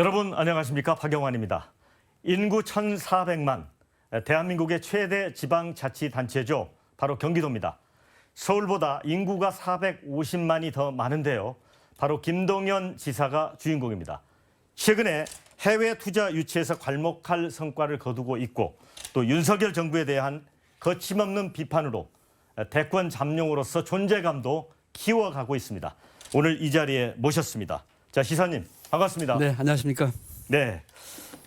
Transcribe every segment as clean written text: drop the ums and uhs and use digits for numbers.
여러분 안녕하십니까? 박영환입니다. 인구 1,400만, 대한민국의 최대 지방자치단체죠. 바로 경기도입니다. 서울보다 인구가 450만이 더 많은데요. 바로 김동연 지사가 주인공입니다. 최근에 해외 투자 유치에서 괄목할 성과를 거두고 있고 또 윤석열 정부에 대한 거침없는 비판으로 대권 잠룡으로서 존재감도 키워가고 있습니다. 오늘 이 자리에 모셨습니다. 자, 지사님 반갑습니다. 네, 안녕하십니까? 네.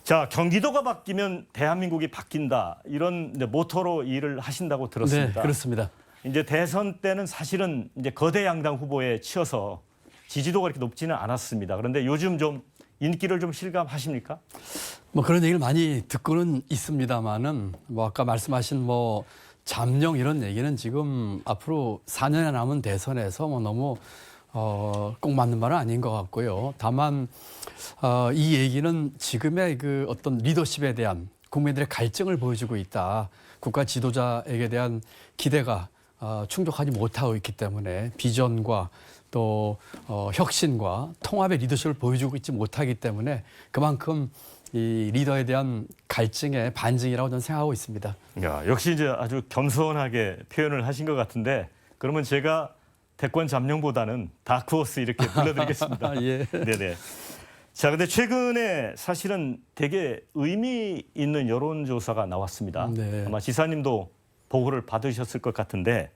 자, 경기도가 바뀌면 대한민국이 바뀐다. 이런 이제 모토로 일을 하신다고 들었습니다. 네, 그렇습니다. 이제 대선 때는 사실은 이제 거대 양당 후보에 치여서 지지도가 이렇게 높지는 않았습니다. 그런데 요즘 좀 인기를 좀 실감하십니까? 뭐 그런 얘기를 많이 듣고는 있습니다만은 뭐 아까 말씀하신 뭐 잠룡 이런 얘기는 지금 앞으로 4년에 남은 대선에서 뭐 너무 꼭 맞는 말은 아닌 것 같고요. 다만 이 얘기는 지금의 그 어떤 리더십에 대한 국민들의 갈증을 보여주고 있다. 국가 지도자에게 대한 기대가 충족하지 못하고 있기 때문에 비전과 또 혁신과 통합의 리더십을 보여주고 있지 못하기 때문에 그만큼 이 리더에 대한 갈증의 반증이라고 저는 생각하고 있습니다. 야, 역시 이제 아주 겸손하게 표현을 하신 것 같은데 그러면 제가 대권 잠룡보다는 다크호스 이렇게 불러드리겠습니다. 예. 네네. 자, 근데 최근에 사실은 되게 의미 있는 여론조사가 나왔습니다. 네. 아마 지사님도 보고를 받으셨을 것 같은데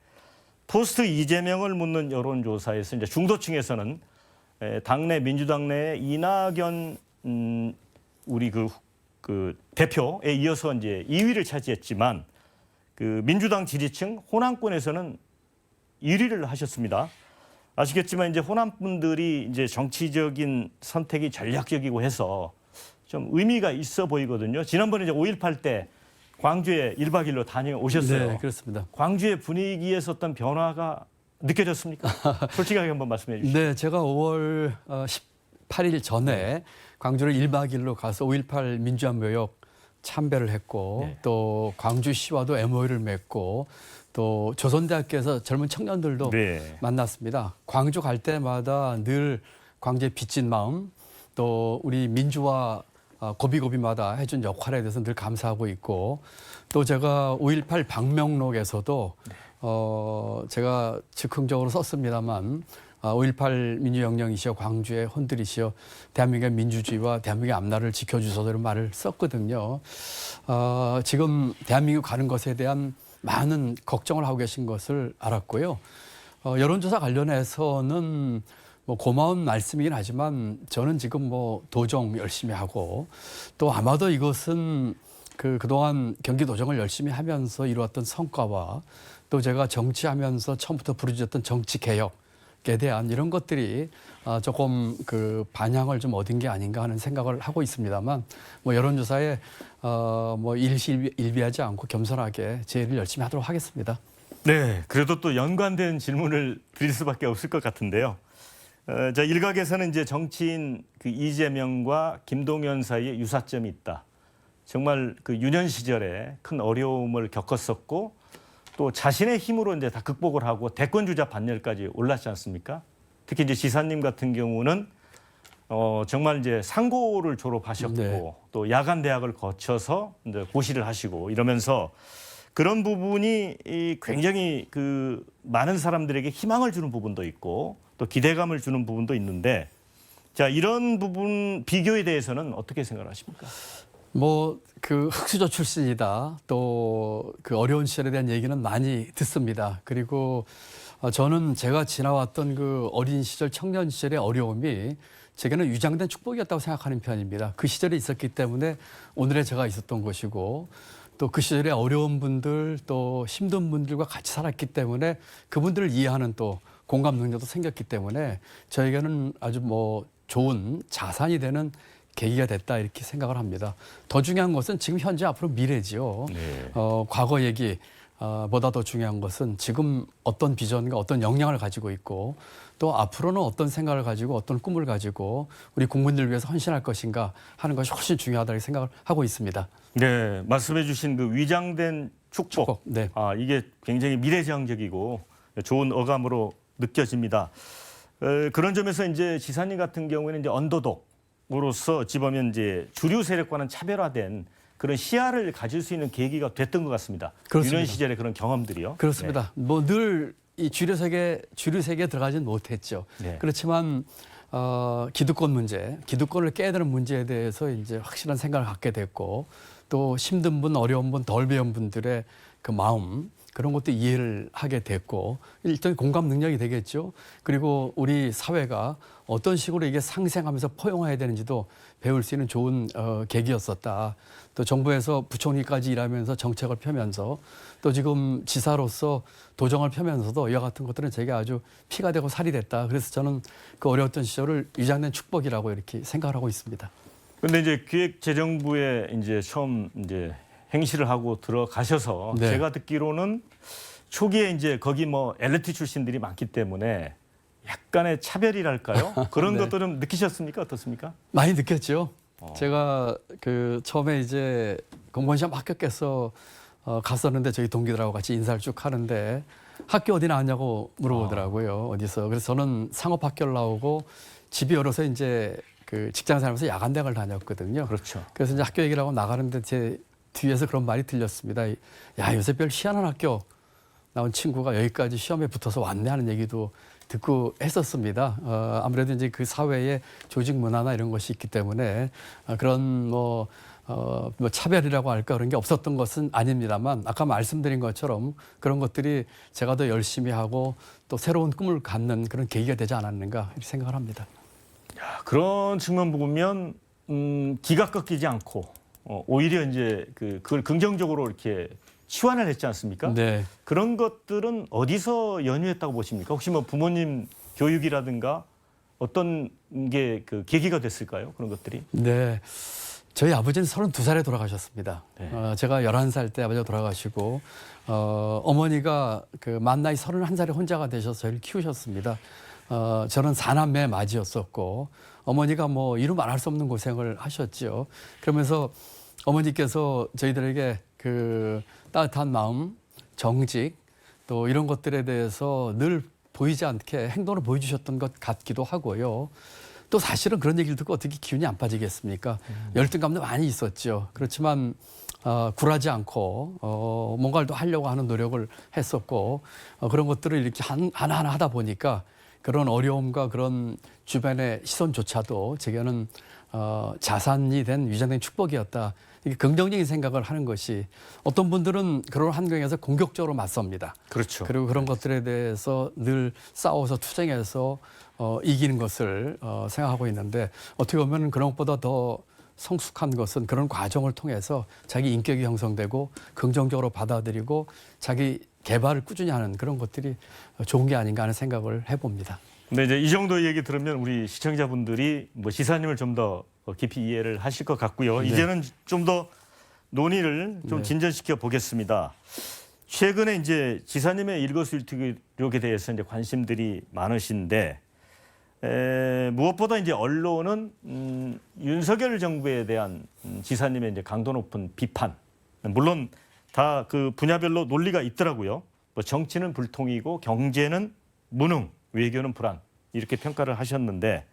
포스트 이재명을 묻는 여론조사에서 이제 중도층에서는 당내 민주당 내 이낙연 우리 그 대표에 이어서 이제 2위를 차지했지만 그 민주당 지지층 호남권에서는 1위를 하셨습니다. 아시겠지만 이제 호남 분들이 이제 정치적인 선택이 전략적이고 해서 좀 의미가 있어 보이거든요. 지난번에 이제 5.18 때 광주에 1박 2일로 다녀오셨어요. 네, 그렇습니다. 광주의 분위기에서 어떤 변화가 느껴졌습니까? 솔직하게 한번 말씀해 주시죠. 네, 제가 5월 18일 전에 광주를 1박 2일로 가서 5.18 민주화묘역 참배를 했고 네. 또 광주시와도 MOU를 맺고 또 조선대학교에서 젊은 청년들도 네. 만났습니다. 광주 갈 때마다 늘 광주의 빚진 마음 또 우리 민주화 고비고비마다 해준 역할에 대해서 늘 감사하고 있고 또 제가 5.18 방명록에서도 제가 즉흥적으로 썼습니다만 5.18 민주혁명이시여 광주의 혼들이시여 대한민국의 민주주의와 대한민국의 앞날을 지켜주소서 이런 말을 썼거든요. 지금 대한민국 가는 것에 대한 많은 걱정을 하고 계신 것을 알았고요. 여론조사 관련해서는 뭐 고마운 말씀이긴 하지만 저는 지금 뭐 도정 열심히 하고 또 아마도 이것은 그동안 경기도정을 열심히 하면서 이루었던 성과와 또 제가 정치하면서 처음부터 부르짖었던 정치 개혁에 대한 이런 것들이 조금 그 반향을 좀 얻은 게 아닌가 하는 생각을 하고 있습니다만 뭐 여론조사에 뭐 일비하지 않고 겸손하게 제 일을 열심히 하도록 하겠습니다. 네, 그래도 또 연관된 질문을 드릴 수밖에 없을 것 같은데요. 자, 일각에서는 이제 정치인 그 이재명과 김동연 사이에 유사점이 있다. 정말 그 유년 시절에 큰 어려움을 겪었었고 또 자신의 힘으로 이제 다 극복을 하고 대권 주자 반열까지 올랐지 않습니까? 특히 이제 지사님 같은 경우는 정말 이제 상고를 졸업하셨고 네. 또 야간 대학을 거쳐서 이제 고시를 하시고 이러면서 그런 부분이 굉장히 그 많은 사람들에게 희망을 주는 부분도 있고 또 기대감을 주는 부분도 있는데 자, 이런 부분 비교에 대해서는 어떻게 생각하십니까? 뭐 그 흑수저 출신이다. 또 그 어려운 시절에 대한 얘기는 많이 듣습니다. 그리고 저는 제가 지나왔던 그 어린 시절, 청년 시절의 어려움이 제게는 위장된 축복이었다고 생각하는 편입니다. 그 시절에 있었기 때문에 오늘의 제가 있었던 것이고 또 그 시절에 어려운 분들 또 힘든 분들과 같이 살았기 때문에 그분들을 이해하는 또 공감 능력도 생겼기 때문에 저에게는 아주 뭐 좋은 자산이 되는 계기가 됐다 이렇게 생각을 합니다. 더 중요한 것은 지금 현재 앞으로 미래지요. 네. 과거 얘기 보다 더 중요한 것은 지금 어떤 비전과 어떤 역량을 가지고 있고 또 앞으로는 어떤 생각을 가지고 어떤 꿈을 가지고 우리 국민들 위해서 헌신할 것인가 하는 것이 훨씬 중요하다고 생각을 하고 있습니다. 네, 말씀해 주신 그 위장된 축복. 네. 이게 굉장히 미래지향적이고 좋은 어감으로 느껴집니다. 그런 점에서 이제 지사님 같은 경우에는 이제 언더독, 정치인으로서 어찌 보면 이제 주류 세력과는 차별화된 그런 시야를 가질 수 있는 계기가 됐던 것 같습니다. 그렇습니다. 유년 시절의 그런 경험들이요. 그렇습니다. 뭐 늘 이 주류 세계에 들어가진 못했죠. 네. 그렇지만 기득권 문제, 기득권을 깨야 되는 문제에 대해서 이제 확실한 생각을 갖게 됐고 또 힘든 분, 어려운 분, 덜 배운 분들의 그 마음 그런 것도 이해를 하게 됐고 일단 공감 능력이 되겠죠. 그리고 우리 사회가 어떤 식으로 이게 상생하면서 포용해야 되는지도 배울 수 있는 좋은 계기였었다. 또 정부에서 부총리까지 일하면서 정책을 펴면서 또 지금 지사로서 도정을 펴면서도 이와 같은 것들은 제게 아주 피가 되고 살이 됐다. 그래서 저는 그 어려웠던 시절을 위장된 축복이라고 이렇게 생각을 하고 있습니다. 근데 이제 기획재정부에 이제 처음 이제 행시를 하고 들어가셔서 네. 제가 듣기로는 초기에 이제 거기 뭐 엘리트 출신들이 많기 때문에 약간의 차별이랄까요? 그런 네. 것들은 느끼셨습니까? 어떻습니까? 많이 느꼈죠. 제가 그 처음에 이제 공무원 시험 합격해서 갔었는데 저희 동기들하고 같이 인사를 쭉 하는데 학교 어디 나왔냐고 물어보더라고요. 어디서. 그래서 저는 상업학교를 나오고 집이 어려서 이제 그 직장 생활하면서 야간대학을 다녔거든요. 그렇죠. 그래서 이제 학교 얘기를 하고 나가는데 제 뒤에서 그런 말이 들렸습니다. 야, 요새 별 희한한 학교 나온 친구가 여기까지 시험에 붙어서 왔네 하는 얘기도 듣고 했었습니다. 아무래도 이제 그 사회의 조직 문화나 이런 것이 있기 때문에 그런 뭐 차별이라고 할까 그런 게 없었던 것은 아닙니다만 아까 말씀드린 것처럼 그런 것들이 제가 더 열심히 하고 또 새로운 꿈을 갖는 그런 계기가 되지 않았는가 이렇게 생각을 합니다. 그런 측면 보면 기가 꺾이지 않고 오히려 이제 그걸 긍정적으로 이렇게 치환을 했지 않습니까? 네. 그런 것들은 어디서 연유했다고 보십니까? 혹시 뭐 부모님 교육이라든가 어떤 게 그 계기가 됐을까요? 그런 것들이? 네. 저희 아버지는 32살에 돌아가셨습니다. 네. 제가 11살 때 아버지가 돌아가시고 어머니가 그 만 나이 31살에 혼자가 되셔서 저희를 키우셨습니다. 저는 4남매 맞이였었고 어머니가 뭐 이루 말할 수 없는 고생을 하셨죠. 그러면서 어머니께서 저희들에게 그 따뜻한 마음, 정직 또 이런 것들에 대해서 늘 보이지 않게 행동을 보여주셨던 것 같기도 하고요. 또 사실은 그런 얘기를 듣고 어떻게 기운이 안 빠지겠습니까? 열등감도 많이 있었죠. 그렇지만 굴하지 않고 뭔가를 또 하려고 하는 노력을 했었고 그런 것들을 이렇게 하나하나 하다 보니까 그런 어려움과 그런 주변의 시선조차도 제게는 자산이 된 위장된 축복이었다. 이게 긍정적인 생각을 하는 것이 어떤 분들은 그런 환경에서 공격적으로 맞섭니다. 그렇죠. 그리고 그런 것들에 대해서 늘 싸워서 투쟁해서 이기는 것을 생각하고 있는데 어떻게 보면 그런 것보다 더 성숙한 것은 그런 과정을 통해서 자기 인격이 형성되고 긍정적으로 받아들이고 자기 개발을 꾸준히 하는 그런 것들이 좋은 게 아닌가 하는 생각을 해봅니다. 근데 이제 이 정도 얘기 들으면 우리 시청자분들이 뭐 지사님을 좀 더 깊이 이해를 하실 것 같고요. 네. 이제는 좀 더 논의를 좀 네. 진전시켜 보겠습니다. 최근에 이제 지사님의 일거수일투족에 대해서 이제 관심들이 많으신데 무엇보다 이제 언론은 윤석열 정부에 대한 지사님의 이제 강도 높은 비판, 물론 다 그 분야별로 논리가 있더라고요. 뭐 정치는 불통이고 경제는 무능, 외교는 불안 이렇게 평가를 하셨는데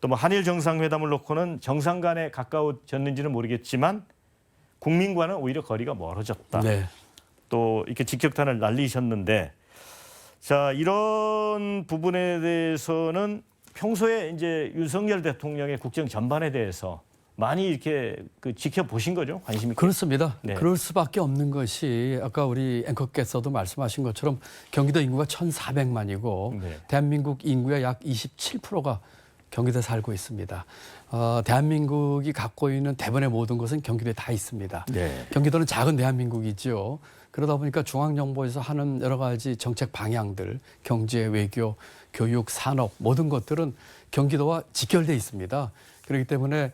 또 뭐 한일 정상회담을 놓고는 정상 간에 가까워졌는지는 모르겠지만 국민과는 오히려 거리가 멀어졌다. 네. 또 이렇게 직격탄을 날리셨는데 자 이런 부분에 대해서는 평소에 이제 윤석열 대통령의 국정 전반에 대해서 많이 이렇게 지켜보신 거죠? 관심이 그렇습니다. 네. 그럴 수밖에 없는 것이 아까 우리 앵커께서도 말씀하신 것처럼 경기도 인구가 1,400만이고 네. 대한민국 인구의 약 27%가 경기도에 살고 있습니다. 대한민국이 갖고 있는 대부분의 모든 것은 경기도에 다 있습니다. 네. 경기도는 작은 대한민국이죠. 그러다 보니까 중앙정부에서 하는 여러 가지 정책 방향들, 경제, 외교, 교육, 산업 모든 것들은 경기도와 직결돼 있습니다. 그렇기 때문에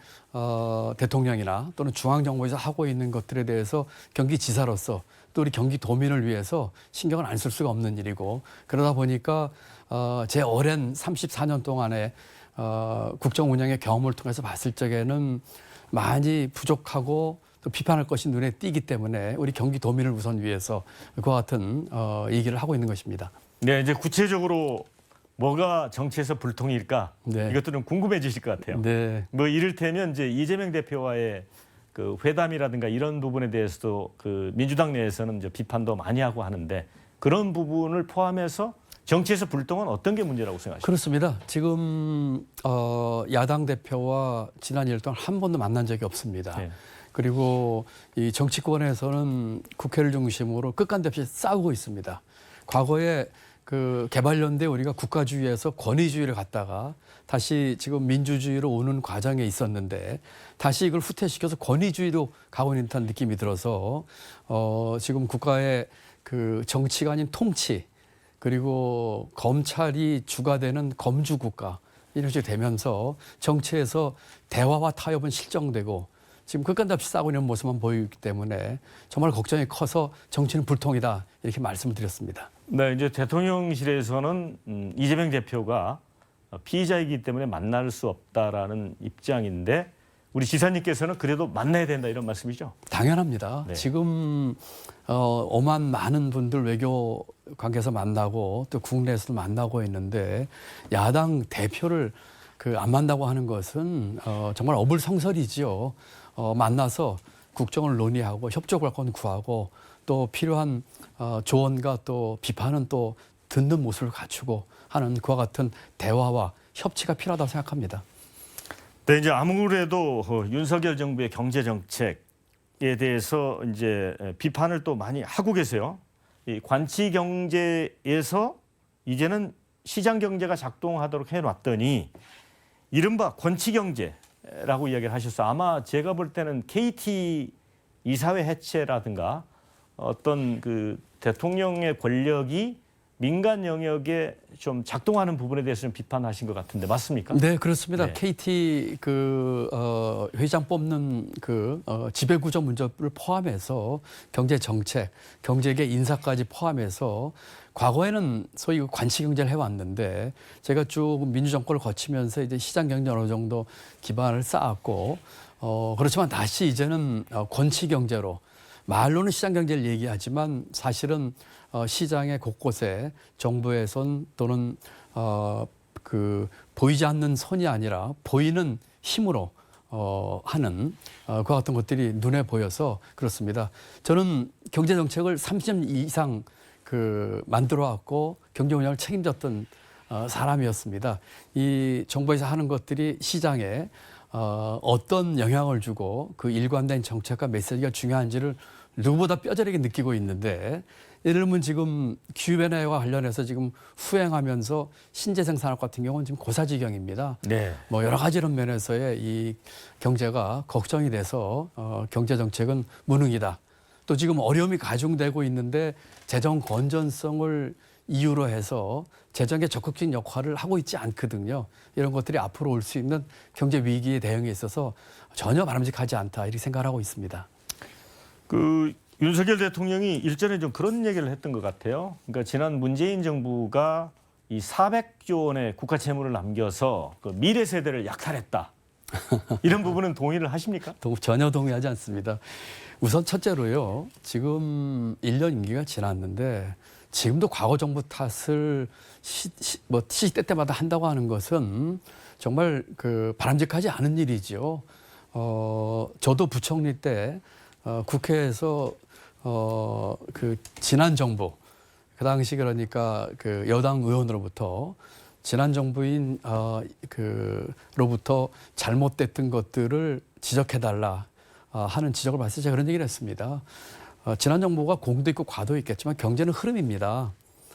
대통령이나 또는 중앙정부에서 하고 있는 것들에 대해서 경기지사로서 또 우리 경기도민을 위해서 신경을 안 쓸 수가 없는 일이고 그러다 보니까 제 오랜 34년 동안의 국정 운영의 경험을 통해서 봤을 적에는 많이 부족하고 또 비판할 것이 눈에 띄기 때문에 우리 경기도민을 우선 위해서 그와 같은 얘기를 하고 있는 것입니다. 네, 이제 구체적으로 뭐가 정치에서 불통일까? 네. 이것들은 궁금해지실 것 같아요. 네. 뭐 이를테면 이제 이재명 대표와의 그 회담이라든가 이런 부분에 대해서도 그 민주당 내에서는 이제 비판도 많이 하고 하는데 그런 부분을 포함해서 정치에서 불통은 어떤 게 문제라고 생각하십니까? 그렇습니다. 지금 야당 대표와 지난 1년 동안 한 번도 만난 적이 없습니다. 네. 그리고 이 정치권에서는 국회를 중심으로 끝간없이 싸우고 있습니다. 과거에 그 개발연대 우리가 국가주의에서 권위주의를 갔다가 다시 지금 민주주의로 오는 과정에 있었는데 다시 이걸 후퇴시켜서 권위주의로 가고 있는 듯한 느낌이 들어서 지금 국가의 그 정치가 아닌 통치 그리고 검찰이 주가 되는 검주국가 이런 식이 되면서 정치에서 대화와 타협은 실종되고 지금 끝까지 싸우고 있는 모습만 보이기 때문에 정말 걱정이 커서 정치는 불통이다 이렇게 말씀을 드렸습니다. 네, 이제 대통령실에서는 이재명 대표가 피의자이기 때문에 만날 수 없다라는 입장인데 우리 지사님께서는 그래도 만나야 된다 이런 말씀이죠? 당연합니다. 네. 지금 오만 많은 분들 외교 관계에서 만나고 또 국내에서도 만나고 있는데 야당 대표를 그 안 만나고 하는 것은 정말 어불성설이지요. 만나서 국정을 논의하고 협조 발권 구하고 또 필요한 조언과 또 비판은 또 듣는 모습을 갖추고 하는 그와 같은 대화와 협치가 필요하다고 생각합니다. 네, 이제 아무래도 윤석열 정부의 경제 정책에 대해서 이제 비판을 또 많이 하고 계세요. 이 관치 경제에서 이제는 시장 경제가 작동하도록 해놨더니 이른바 권치 경제라고 이야기를 하셨어요. 아마 제가 볼 때는 KT 이사회 해체라든가 어떤 그 대통령의 권력이 민간 영역에 좀 작동하는 부분에 대해서는 비판하신 것 같은데 맞습니까? 네, 그렇습니다. 네. KT 회장 뽑는 지배 구조 문제를 포함해서 경제 정책, 경제계 인사까지 포함해서 과거에는 소위 관치 경제를 해왔는데 제가 쭉 민주정권을 거치면서 이제 시장 경제 어느 정도 기반을 쌓았고 그렇지만 다시 이제는 권치 경제로 말로는 시장 경제를 얘기하지만 사실은 시장의 곳곳에 정부에선 또는 그 보이지 않는 손이 아니라 보이는 힘으로 하는 그와 같은 것들이 눈에 보여서 그렇습니다. 저는 경제 정책을 30년 이상 만들어 왔고 경제 운영을 책임졌던 사람이었습니다. 이 정부에서 하는 것들이 시장에 어떤 영향을 주고 그 일관된 정책과 메시지가 중요한지를 누구보다 뼈저리게 느끼고 있는데 예를 들면 지금 기후변화와 관련해서 지금 후행하면서 신재생 산업 같은 경우는 지금 고사지경입니다. 네. 뭐 여러 가지 이런 면에서의 이 경제가 걱정이 돼서 경제 정책은 무능이다. 또 지금 어려움이 가중되고 있는데 재정 건전성을 이유로 해서 재정의 적극적인 역할을 하고 있지 않거든요. 이런 것들이 앞으로 올 수 있는 경제 위기에 대응에 있어서 전혀 바람직하지 않다 이렇게 생각하고 있습니다. 그 윤석열 대통령이 일전에 좀 그런 얘기를 했던 것 같아요. 그러니까 지난 문재인 정부가 이 400조 원의 국가 채무를 남겨서 그 미래 세대를 약탈했다. 이런 부분은 동의를 하십니까? 전혀 동의하지 않습니다. 우선 첫째로요. 지금 1년 임기가 지났는데 지금도 과거 정부 탓을 시대 때마다 한다고 하는 것은 정말 바람직하지 않은 일이죠. 저도 부총리 때 국회에서 지난 정부 그 당시 그러니까 여당 의원으로부터 지난 정부인 로부터 잘못됐던 것들을 지적해달라 하는 지적을 받을 때 제가 그런 얘기를 했습니다. 지난 정부가 공도 있고 과도 있겠지만 경제는 흐름입니다.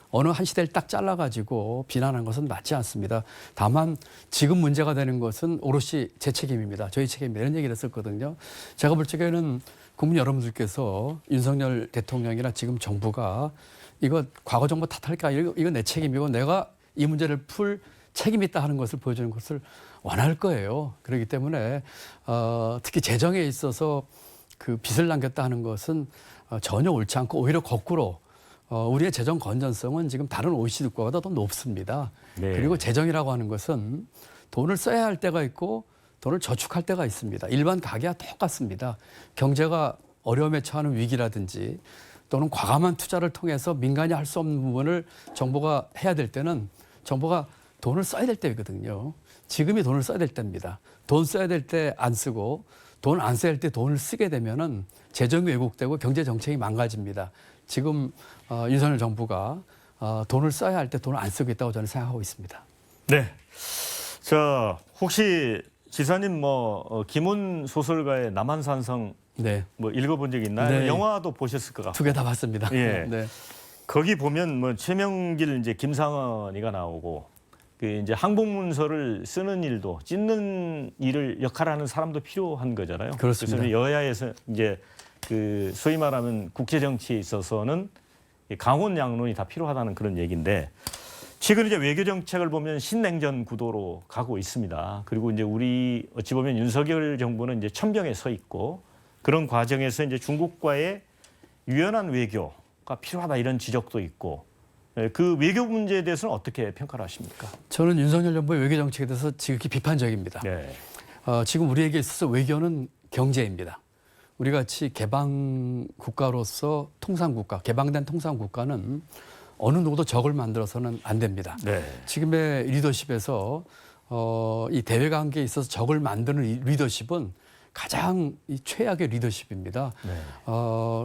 어느 한 시대를 딱 잘라가지고 비난하는 것은 맞지 않습니다. 다만 지금 문제가 되는 것은 오롯이 제 책임입니다. 저희 책임입니다. 이런 얘기를 했었거든요. 제가 볼 적에는 국민 여러분들께서 윤석열 대통령이나 지금 정부가 이거 과거 정부 탓할까? 이거 내 책임이고 내가 이 문제를 풀 책임이 있다 하는 것을 보여주는 것을 원할 거예요. 그렇기 때문에 특히 재정에 있어서 빚을 남겼다 하는 것은 전혀 옳지 않고 오히려 거꾸로 우리의 재정 건전성은 지금 다른 OECD 국가보다 더 높습니다. 네. 그리고 재정이라고 하는 것은 돈을 써야 할 때가 있고 돈을 저축할 때가 있습니다. 일반 가계와 똑같습니다. 경제가 어려움에 처하는 위기라든지 또는 과감한 투자를 통해서 민간이 할 수 없는 부분을 정부가 해야 될 때는 정부가 돈을 써야 될 때거든요. 지금이 돈을 써야 될 때입니다. 돈 써야 될 때 안 쓰고 돈 안 써야 할 때 돈을 쓰게 되면은 재정이 왜곡되고 경제 정책이 망가집니다. 지금 윤석열 정부가 돈을 써야 할 때 돈을 안 쓰고 있다고 저는 생각하고 있습니다. 네. 자, 혹시 지사님 김훈 소설가의 남한산성 네. 읽어본 적 있나요? 네. 영화도 보셨을 것 같고. 2개 다 봤습니다. 예. 네. 거기 보면 최명길 이제 김상헌이가 나오고 그 이제 항복문서를 쓰는 일도 찢는 일을 역할하는 사람도 필요한 거잖아요. 그렇습니다. 그래서 여야에서 이제 그 소위 말하면 국제 정치에 있어서는 강원 양론이 다 필요하다는 그런 얘기인데 최근 이제 외교 정책을 보면 신냉전 구도로 가고 있습니다. 그리고 이제 우리 어찌 보면 윤석열 정부는 이제 천병에 서 있고 그런 과정에서 이제 중국과의 유연한 외교가 필요하다 이런 지적도 있고 그 외교 문제에 대해서는 어떻게 평가를 하십니까? 저는 윤석열 정부의 외교 정책에 대해서 지극히 비판적입니다. 네. 지금 우리에게 있어서 외교는 경제입니다. 우리 같이 개방 국가로서 통상국가, 개방된 통상국가는 어느 누구도 적을 만들어서는 안 됩니다. 네. 지금의 리더십에서 이 대외 관계에 있어서 적을 만드는 이 리더십은 가장 이 최악의 리더십입니다. 네.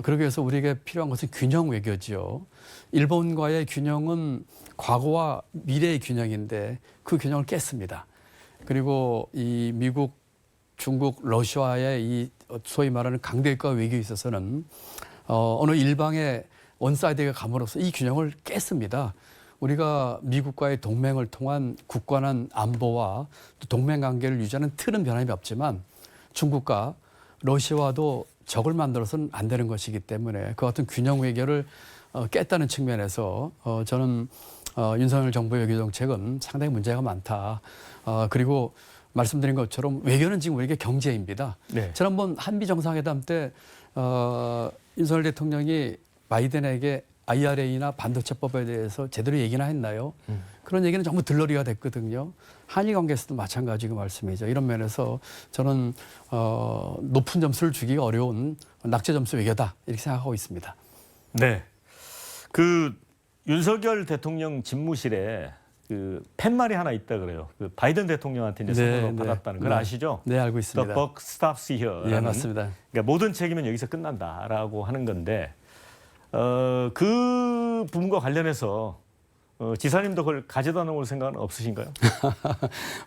그러기 위해서 우리에게 필요한 것은 균형 외교지요. 일본과의 균형은 과거와 미래의 균형인데 그 균형을 깼습니다. 그리고 이 미국, 중국, 러시아의 이 소위 말하는 강대국가 외교에 있어서는 어느 일방의 원사이드가 감으로써 이 균형을 깼습니다. 우리가 미국과의 동맹을 통한 굳건한 안보와 또 동맹 관계를 유지하는 틀은 변함이 없지만 중국과 러시아와도 적을 만들어서는 안 되는 것이기 때문에 그 같은 균형 외교를 깼다는 측면에서 저는 윤석열 정부의 외교 정책은 상당히 문제가 많다. 그리고 말씀드린 것처럼 외교는 지금 우리에게 경제입니다. 네. 지난번 한미 정상회담 때 윤석열 대통령이 바이든에게 IRA나 반도체법에 대해서 제대로 얘기나 했나요? 그런 얘기는 전부 들러리가 됐거든요. 한일 관계에서도 마찬가지고 말씀이죠. 이런 면에서 저는 높은 점수를 주기가 어려운 낙제 점수 외교다 이렇게 생각하고 있습니다. 네. 그 윤석열 대통령 집무실에 그 팻말이 하나 있다 그래요. 그 바이든 대통령한테 이제 선물로 받았다는 걸 아시죠? 네, 알고 있습니다. The buck stops here. 예, 맞습니다. 그러니까 모든 책임은 여기서 끝난다라고 하는 건데 그 부분과 관련해서 지사님도 그걸 가져다 놓을 생각은 없으신가요?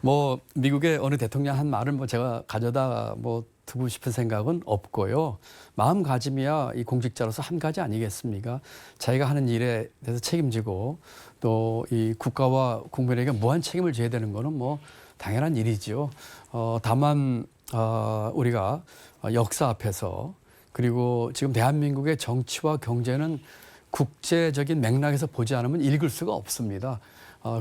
뭐 미국의 어느 대통령 한 말을 뭐 제가 가져다 뭐 두고 싶은 생각은 없고요. 마음가짐이야 이 공직자로서 한 가지 아니겠습니까? 자기가 하는 일에 대해서 책임지고 또 이 국가와 국민에게 무한 책임을 져야 되는 거는 뭐 당연한 일이죠. 다만 우리가 역사 앞에서 그리고 지금 대한민국의 정치와 경제는 국제적인 맥락에서 보지 않으면 읽을 수가 없습니다.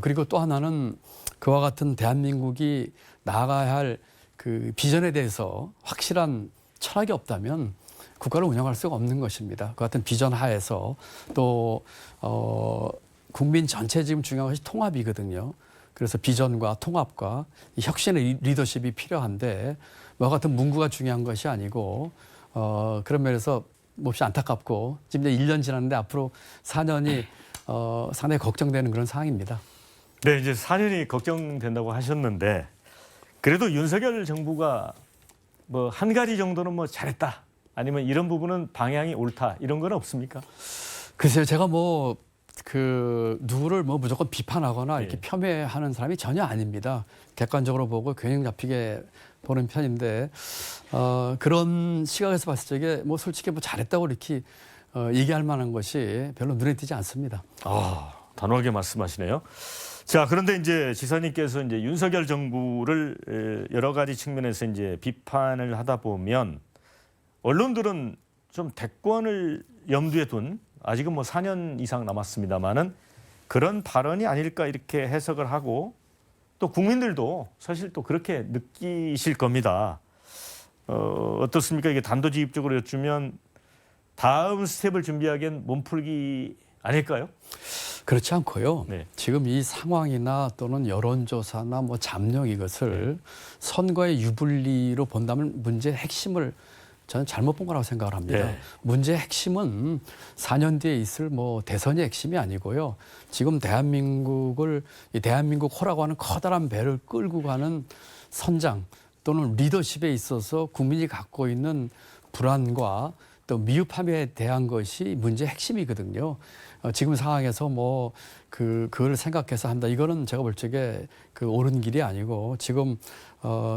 그리고 또 하나는 그와 같은 대한민국이 나아가야 할 그 비전에 대해서 확실한 철학이 없다면 국가를 운영할 수가 없는 것입니다. 그 같은 비전 하에서 또 국민 전체 지금 중요한 것이 통합이거든요. 그래서 비전과 통합과 이 혁신의 리더십이 필요한데 뭐 같은 문구가 중요한 것이 아니고 그런 면에서 몹시 안타깝고 지금 이제 1년 지났는데 앞으로 4년이 상당히 걱정되는 그런 상황입니다. 네, 이제 4년이 걱정된다고 하셨는데 그래도 윤석열 정부가 뭐 한 가지 정도는 뭐 잘했다 아니면 이런 부분은 방향이 옳다 이런 건 없습니까? 글쎄요, 제가 뭐 그 누구를 뭐 무조건 비판하거나 이렇게 폄훼하는 사람이 전혀 아닙니다. 객관적으로 보고 균형 잡히게 보는 편인데 그런 시각에서 봤을 적에 뭐 솔직히 뭐 잘했다고 이렇게 얘기할 만한 것이 별로 눈에 띄지 않습니다. 단호하게 말씀하시네요. 자, 그런데 이제 지사님께서 이제 윤석열 정부를 여러 가지 측면에서 이제 비판을 하다 보면 언론들은 좀 대권을 염두에 둔 아직은 뭐 4년 이상 남았습니다만은 그런 발언이 아닐까 이렇게 해석을 하고 또 국민들도 사실 또 그렇게 느끼실 겁니다. 어떻습니까? 이게 단도직입적으로 여쭈면 다음 스텝을 준비하기엔 몸풀기 아닐까요? 그렇지 않고요. 네. 지금 이 상황이나 또는 여론조사나 뭐 잠룡 이것을 선거의 유불리로 본다면 문제의 핵심을 저는 잘못 본 거라고 생각을 합니다. 네. 문제의 핵심은 4년 뒤에 있을 뭐 대선이 핵심이 아니고요. 지금 이 대한민국 호라고 하는 커다란 배를 끌고 가는 선장 또는 리더십에 있어서 국민이 갖고 있는 불안과 또 미흡함에 대한 것이 문제의 핵심이거든요. 지금 상황에서 뭐 그걸 생각해서 한다. 이거는 제가 볼 적에 옳은 길이 아니고 지금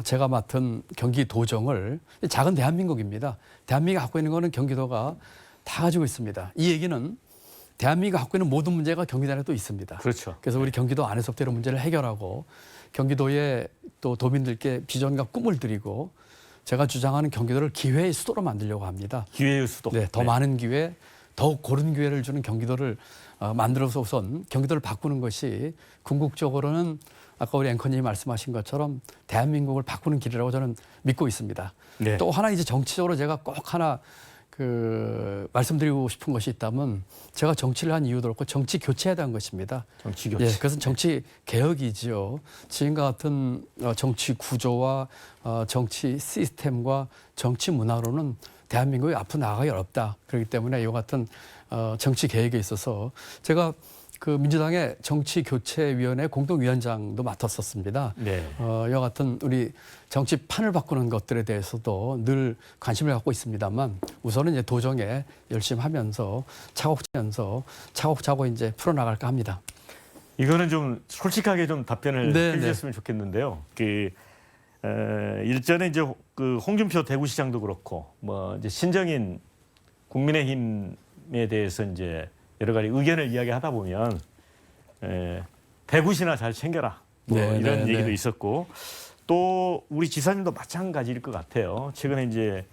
제가 맡은 경기도정을 작은 대한민국입니다. 대한민국이 갖고 있는 거는 경기도가 다 가지고 있습니다. 이 얘기는 대한민국이 갖고 있는 모든 문제가 경기도 안에 또 있습니다. 그렇죠. 그래서 우리 경기도 안에서부터 이런 문제를 해결하고 경기도의 또 도민들께 비전과 꿈을 드리고 제가 주장하는 경기도를 기회의 수도로 만들려고 합니다. 기회의 수도. 네, 더 많은 기회, 더욱 고른 기회를 주는 경기도를 만들어서 우선 경기도를 바꾸는 것이 궁극적으로는 아까 우리 앵커님이 말씀하신 것처럼 대한민국을 바꾸는 길이라고 저는 믿고 있습니다. 네. 또 하나 이제 정치적으로 제가 꼭 하나 말씀드리고 싶은 것이 있다면 제가 정치를 한 이유도 그렇고 정치 교체에 대한 것입니다. 정치 교체. 예, 그것은 정치 개혁이지요. 지금과 같은 정치 구조와 정치 시스템과 정치 문화로는 대한민국이 앞으로 나아가기 어렵다. 그렇기 때문에 이와 같은 정치 개혁에 있어서 제가 민주당의 정치교체위원회 공동위원장도 맡았었습니다. 네. 이와 같은 우리 정치판을 바꾸는 것들에 대해서도 늘 관심을 갖고 있습니다만 우선은 이제 도정에 열심히 하면서 차곡차곡 이제 풀어나갈까 합니다. 이거는 좀 솔직하게 좀 답변을 네, 해주셨으면 좋겠는데요. 일전에 이제 홍준표 대구시장도 그렇고 뭐 이제 신정인 국민의힘에 대해서 이제 여러 가지 의견을 이야기하다 보면 대구시나 잘 챙겨라 뭐 네, 이런 네, 얘기도 네. 있었고 또 우리 지사님도 마찬가지일 것 같아요. 최근에 이제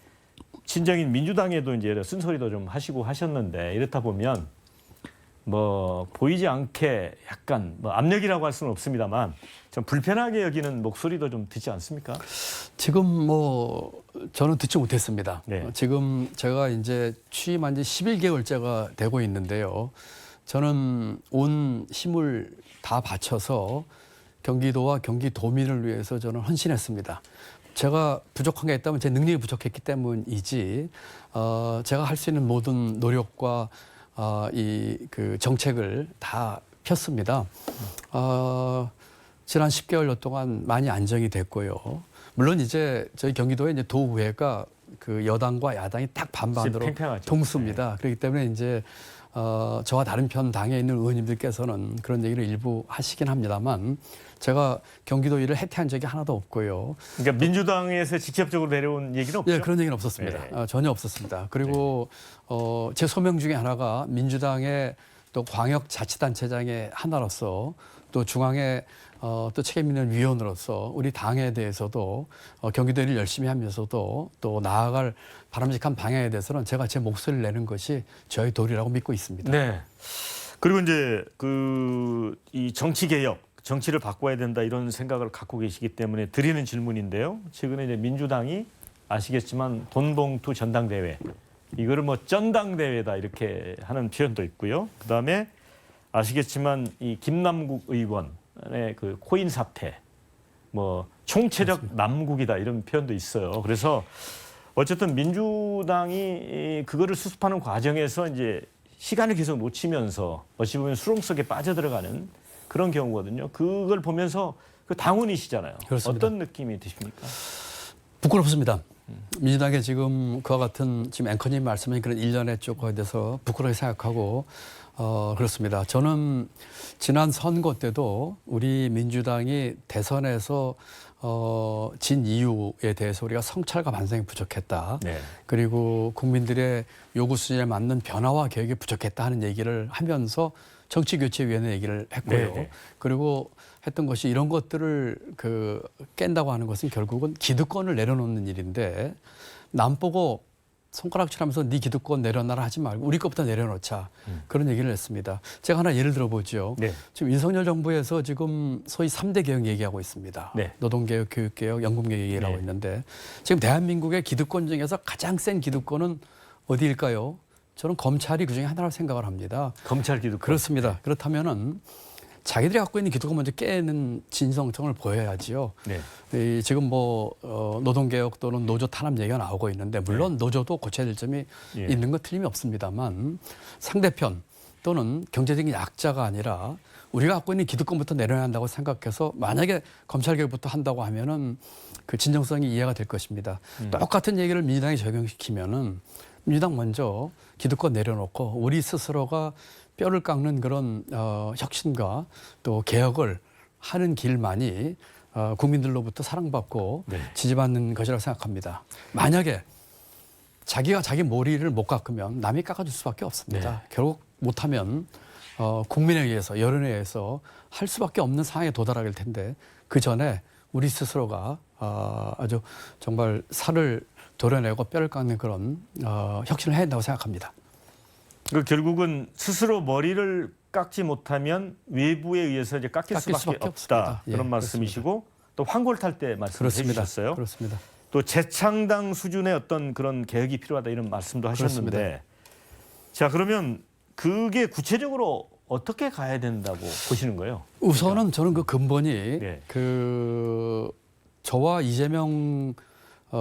친정인 민주당에도 이제 쓴소리도 좀 하시고 하셨는데 이렇다 보면 뭐 보이지 않게 약간 뭐 압력이라고 할 수는 없습니다만 좀 불편하게 여기는 목소리도 좀 듣지 않습니까? 지금 뭐 저는 듣지 못했습니다. 네. 지금 제가 이제 취임한 지 11개월째가 되고 있는데요. 저는 온 힘을 다 바쳐서 경기도와 경기도민을 위해서 저는 헌신했습니다. 제가 부족한 게 있다면 제 능력이 부족했기 때문이지 제가 할 수 있는 모든 노력과 정책을 다 폈습니다. 지난 10개월 동안 많이 안정이 됐고요. 물론 이제 저희 경기도에 이제 도의회가 여당과 야당이 딱 반반으로 팽팽하죠. 동수입니다. 그렇기 때문에 이제 저와 다른 편 당에 있는 의원님들께서는 그런 얘기를 일부 하시긴 합니다만 제가 경기도 일을 해태한 적이 하나도 없고요. 그러니까 민주당에서 직접적으로 내려온 얘기는 없죠? 예, 그런 얘기는 없었습니다. 네. 전혀 없었습니다. 그리고 제 소명 중에 하나가 민주당의 또 광역자치단체장의 하나로서 또 중앙의 또 책임 있는 위원으로서 우리 당에 대해서도 경기도 일을 열심히 하면서도 또 나아갈 바람직한 방향에 대해서는 제가 제 목소리를 내는 것이 저의 도리라고 믿고 있습니다. 네. 그리고 이제 이 정치 개혁, 정치를 바꿔야 된다 이런 생각을 갖고 계시기 때문에 드리는 질문인데요. 최근에 이제 민주당이 아시겠지만 돈봉투 전당대회 이거를 뭐 전당대회다 이렇게 하는 표현도 있고요. 그다음에 아시겠지만 이 김남국 의원의 코인 사태, 뭐 총체적 그렇습니다. 남국이다 이런 표현도 있어요. 그래서 어쨌든 민주당이 그거를 수습하는 과정에서 이제 시간을 계속 놓치면서 어찌 보면 수렁 속에 빠져들어가는 그런 경우거든요. 그걸 보면서 당원이시잖아요. 그렇습니다. 어떤 느낌이 드십니까? 부끄럽습니다. 민주당에 지금 그와 같은 지금 앵커님 말씀하신 그런 일련의 쪽에 대해서 부끄럽게 생각하고 그렇습니다. 저는 지난 선거 때도 우리 민주당이 대선에서 진 이유에 대해서 우리가 성찰과 반성이 부족했다. 네. 그리고 국민들의 요구 수준에 맞는 변화와 개혁이 부족했다 하는 얘기를 하면서 정치교체위원회 얘기를 했고요. 네네. 그리고 했던 것이 이런 것들을 깬다고 하는 것은 결국은 기득권을 내려놓는 일인데 남 보고 손가락질하면서 네 기득권 내려놔라 하지 말고 우리 것부터 내려놓자 그런 얘기를 했습니다. 제가 하나 예를 들어보죠. 네. 지금 윤석열 정부에서 지금 소위 3대 개혁 얘기하고 있습니다. 네. 노동개혁, 교육개혁, 연금개혁 얘기를 하고 네. 있는데 지금 대한민국의 기득권 중에서 가장 센 기득권은 어디일까요? 저는 검찰이 그중에 하나라고 생각을 합니다. 검찰 기득권. 그렇습니다. 그렇다면은 자기들이 갖고 있는 기득권 먼저 깨는 진정성을 보여야지요. 네. 지금 노동개혁 또는 노조 탄압 얘기가 나오고 있는데 물론 노조도 고쳐야 될 점이 예. 있는 건 틀림이 없습니다만 상대편 또는 경제적인 약자가 아니라 우리가 갖고 있는 기득권부터 내려야 한다고 생각해서 만약에 검찰개혁부터 한다고 하면은 그 진정성이 이해가 될 것입니다. 똑같은 얘기를 민주당이 적용시키면은 민주당 먼저 기득권 내려놓고 우리 스스로가 뼈를 깎는 그런 혁신과 또 개혁을 하는 길만이 국민들로부터 사랑받고 네. 지지받는 것이라고 생각합니다. 만약에 자기가 자기 머리를 못 깎으면 남이 깎아줄 수밖에 없습니다. 네. 결국 못하면 국민에 의해서 여론에 의해서 할 수밖에 없는 상황에 도달하게 될 텐데 그 전에 우리 스스로가 아주 정말 살을 도려내고 뼈를 깎는 그런 혁신을 해야 된다고 생각합니다. 그 결국은 스스로 머리를 깎지 못하면 외부에 의해서 이제 깎일 수밖에 없다. 없습니다. 예, 그런 말씀이시고 또 환골 탈 때 말씀해 주셨어요. 그렇습니다. 또 재창당 수준의 어떤 그런 개혁이 필요하다 이런 말씀도 하셨는데 그렇습니다. 자 그러면 그게 구체적으로 어떻게 가야 된다고 보시는 거예요? 우선은 저는 그 근본이 네. 저와 이재명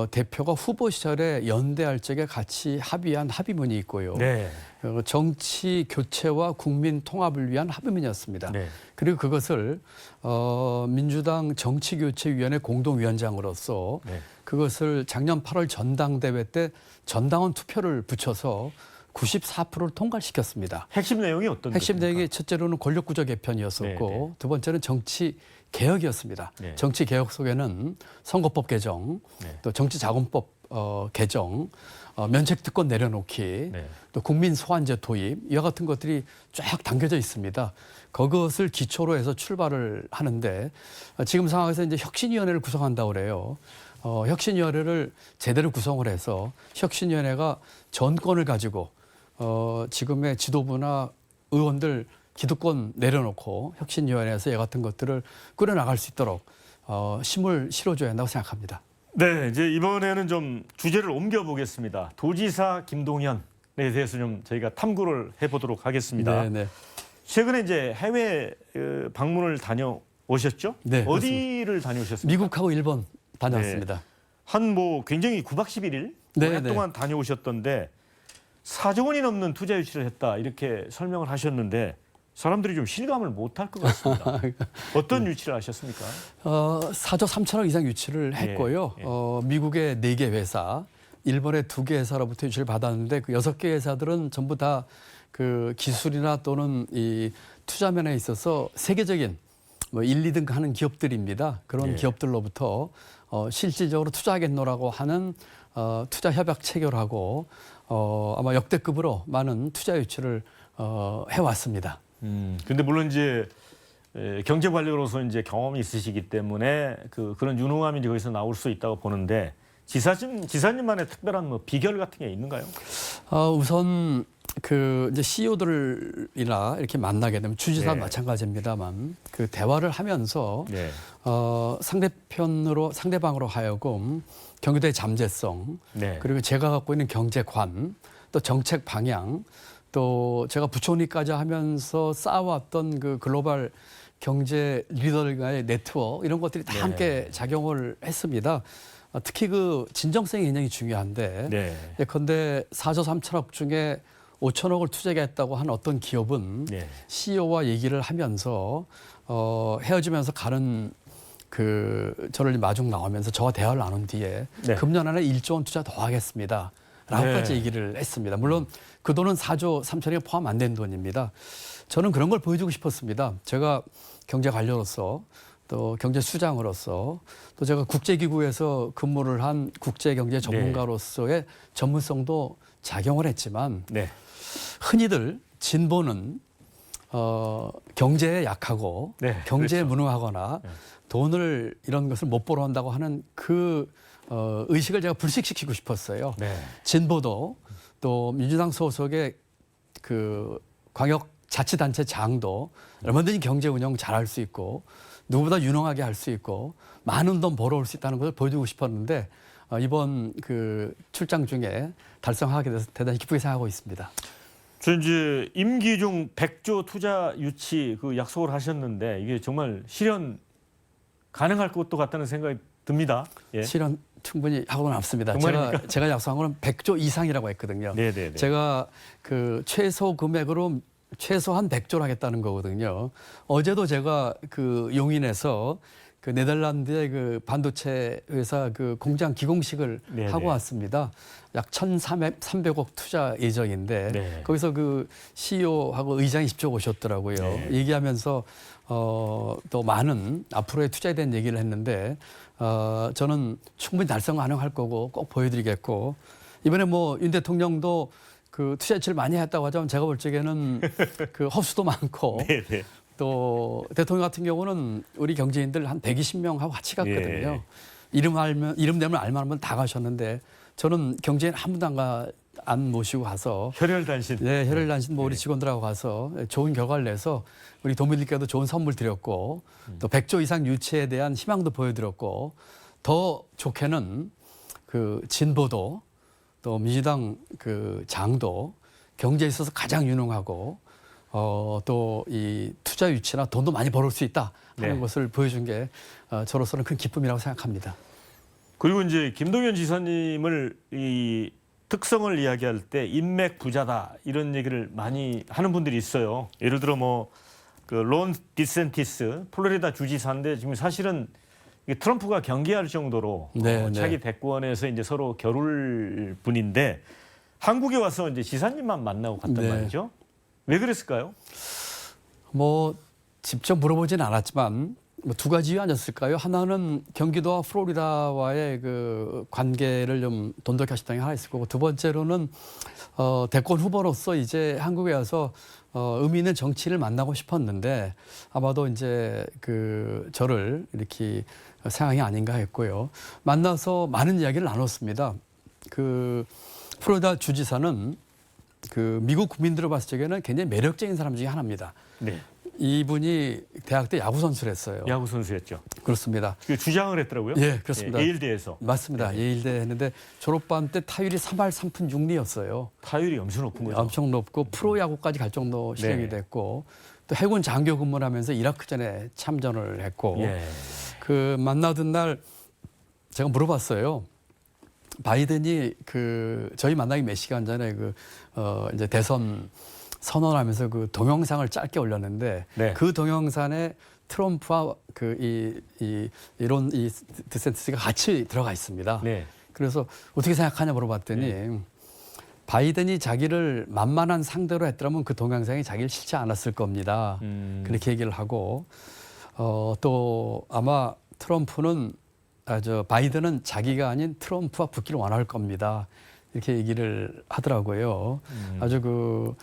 대표가 후보 시절에 연대할 적에 같이 합의한 합의문이 있고요. 네. 정치 교체와 국민 통합을 위한 합의문이었습니다. 네. 그리고 그것을 민주당 정치교체위원회 공동위원장으로서 네. 그것을 작년 8월 전당대회 때 전당원 투표를 붙여서 94%를 통과시켰습니다. 핵심 내용이 어떤 핵심 것입니까? 내용이 첫째로는 권력구조 개편이었었고 네, 네. 두 번째는 정치 개혁이었습니다. 네. 정치 개혁 속에는 선거법 개정, 네. 또 정치자금법 개정, 면책특권 내려놓기, 네. 또 국민 소환제 도입 이와 같은 것들이 쫙 담겨져 있습니다. 그것을 기초로 해서 출발을 하는데 지금 상황에서 이제 혁신위원회를 구성한다고 그래요. 혁신위원회를 제대로 구성을 해서 혁신위원회가 전권을 가지고 지금의 지도부나 의원들 기득권 내려놓고 혁신위원회에서 이 같은 것들을 꾸려나갈 수 있도록 힘을 실어줘야 한다고 생각합니다. 네, 이제 이번에는 좀 주제를 옮겨보겠습니다. 도지사 김동연에 대해서 좀 저희가 탐구를 해보도록 하겠습니다. 네. 최근에 이제 해외 방문을 다녀오셨죠? 네, 어디를 다녀오셨습니까? 미국하고 일본 다녀왔습니다. 한 굉장히 9박 11일 네, 오랫동안 다녀오셨던데 4조 원이 넘는 투자 유치를 했다 이렇게 설명을 하셨는데 사람들이 좀 실감을 못할 것 같습니다. 어떤 유치를 하셨습니까? 4조 3천억 이상 유치를 했고요. 예. 미국의 4개 회사, 일본의 2개 회사로부터 유치를 받았는데 그 6개 회사들은 전부 다 그 기술이나 또는 이 투자면에 있어서 세계적인 1, 2등 하는 기업들입니다. 그런 예. 기업들로부터 실질적으로 투자하겠노라고 하는 투자 협약 체결하고 아마 역대급으로 많은 투자 유치를 해왔습니다. 근데 물론 이제 경제 관료로서 이제 경험이 있으시기 때문에 그런 유능함이 이제 거기서 나올 수 있다고 보는데 지사님만의 특별한 비결 같은 게 있는가요? 우선 이제 CEO들이나 이렇게 만나게 되면 주지사 네. 마찬가지입니다만 그 대화를 하면서 네. 상대방으로 하여금 경제의 잠재성 네. 그리고 제가 갖고 있는 경제관 또 정책 방향 또 제가 부총리까지 하면서 쌓아왔던 그 글로벌 경제 리더들과의 네트워크 이런 것들이 다 네. 함께 작용을 했습니다. 특히 그 진정성이 굉장히 중요한데 네. 예컨대 4조 3천억 중에 5천억을 투자하겠다고 한 어떤 기업은 네. CEO와 얘기를 하면서 헤어지면서 가는 저를 마중 나오면서 저와 대화를 나눈 뒤에 네. 금년 안에 1조 원 투자 더 하겠습니다. 라고까지 네. 얘기를 했습니다. 물론 그 돈은 4조 3천억에 포함 안 된 돈입니다. 저는 그런 걸 보여주고 싶었습니다. 제가 경제 관료로서 또 경제 수장으로서 또 제가 국제기구에서 근무를 한 국제경제 전문가로서의 전문성도 작용을 했지만 네. 흔히들 진보는 경제에 약하고 네, 경제에 그렇죠. 무능하거나 돈을 이런 것을 못 벌어온다고 하는 의식을 제가 불식시키고 싶었어요. 네. 진보도 또 민주당 소속의 광역자치단체장도 얼마든지 경제 운영 잘할 수 있고 누구보다 유능하게 할 수 있고 많은 돈 벌어올 수 있다는 것을 보여주고 싶었는데 이번 출장 중에 달성하게 돼서 대단히 기쁘게 생각하고 있습니다. 저 이제 임기 중 100조 투자 유치 그 약속을 하셨는데 이게 정말 실현 가능할 것도 같다는 생각이 듭니다. 예. 실현 충분히 하고 남습니다. 정말입니까? 제가 약속한 거는 100조 이상이라고 했거든요. 네네네. 제가 그 최소 금액으로 최소한 100조를 하겠다는 거거든요. 어제도 제가 그 용인에서 그 네덜란드의 그 반도체 회사 그 공장 기공식을 네네. 하고 왔습니다. 약 1,300억 투자 예정인데 네. 거기서 그 CEO하고 의장이 직접 오셨더라고요. 네. 얘기하면서 또 많은 앞으로의 투자에 대한 얘기를 했는데 저는 충분히 달성 가능할 거고 꼭 보여드리겠고 이번에 뭐 윤 대통령도 그 투자 유치를 많이 했다고 하자면 제가 볼 적에는 그 헛수도 많고 네네. 또 대통령 같은 경우는 우리 경제인들 한 120명하고 같이 갔거든요. 예. 이름 되면 알만하면 다 가셨는데 저는 경제인 한 분도 안 모시고 가서 혈혈단신. 네, 혈혈단신 뭐 우리 네. 직원들하고 가서 좋은 결과를 내서 우리 도민들께도 좋은 선물 드렸고 또 100조 이상 유치에 대한 희망도 보여드렸고 더 좋게는 그 진보도 또 민주당 그 장도 경제에 있어서 가장 유능하고 또 이 투자 유치나 돈도 많이 벌을 수 있다 하는 네. 것을 보여준 게 저로서는 큰 기쁨이라고 생각합니다. 그리고 이제 김동연 지사님을 이 특성을 이야기할 때 인맥 부자다 이런 얘기를 많이 하는 분들이 있어요. 예를 들어 뭐 그 론 디센티스 플로리다 주지사인데 지금 사실은 이게 트럼프가 경계할 정도로 네, 차기 네. 대권에서 이제 서로 겨룰 분인데 한국에 와서 이제 지사님만 만나고 갔단 네. 말이죠. 왜 그랬을까요? 뭐 직접 물어보진 않았지만 뭐 두 가지 이유 아니었을까요? 하나는 경기도와 플로리다와의 그 관계를 좀 돈독히 하셨다는 게 하나 있을 거고 두 번째로는 대권 후보로서 이제 한국에 와서 의미 있는 정치인을 만나고 싶었는데 아마도 이제 그 저를 이렇게 상황이 아닌가 했고요. 만나서 많은 이야기를 나눴습니다. 그 플로리다 주지사는 그 미국 국민들을 봤을 적에는 굉장히 매력적인 사람 중에 하나입니다. 네. 이분이 대학 때 야구 선수를 했어요. 야구 선수였죠. 그렇습니다. 그 주장을 했더라고요. 예, 그렇습니다. 예일대에서 맞습니다. 예일대 했는데 졸업반 때 타율이 3할 3푼 6리였어요. 타율이 엄청 높은 거죠. 엄청 높고 프로야구까지 갈 정도 실력이 네. 됐고 또 해군 장교 근무를 하면서 이라크전에 참전을 했고 예. 그 만나던 날 제가 물어봤어요. 바이든이 그 저희 만나기 몇 시간 전에 그 이제 대선 선언하면서 그 동영상을 짧게 올렸는데 네. 그 동영상에 트럼프와 그 이론 디센티스가 같이 들어가 있습니다. 네. 그래서 어떻게 생각하냐 물어봤더니 바이든이 자기를 만만한 상대로 했더라면 그 동영상이 자기를 싫지 않았을 겁니다. 그렇게 얘기를 하고 또 아마 트럼프는 바이든은 자기가 아닌 트럼프와 붙기를 원할 겁니다. 이렇게 얘기를 하더라고요. 아주 그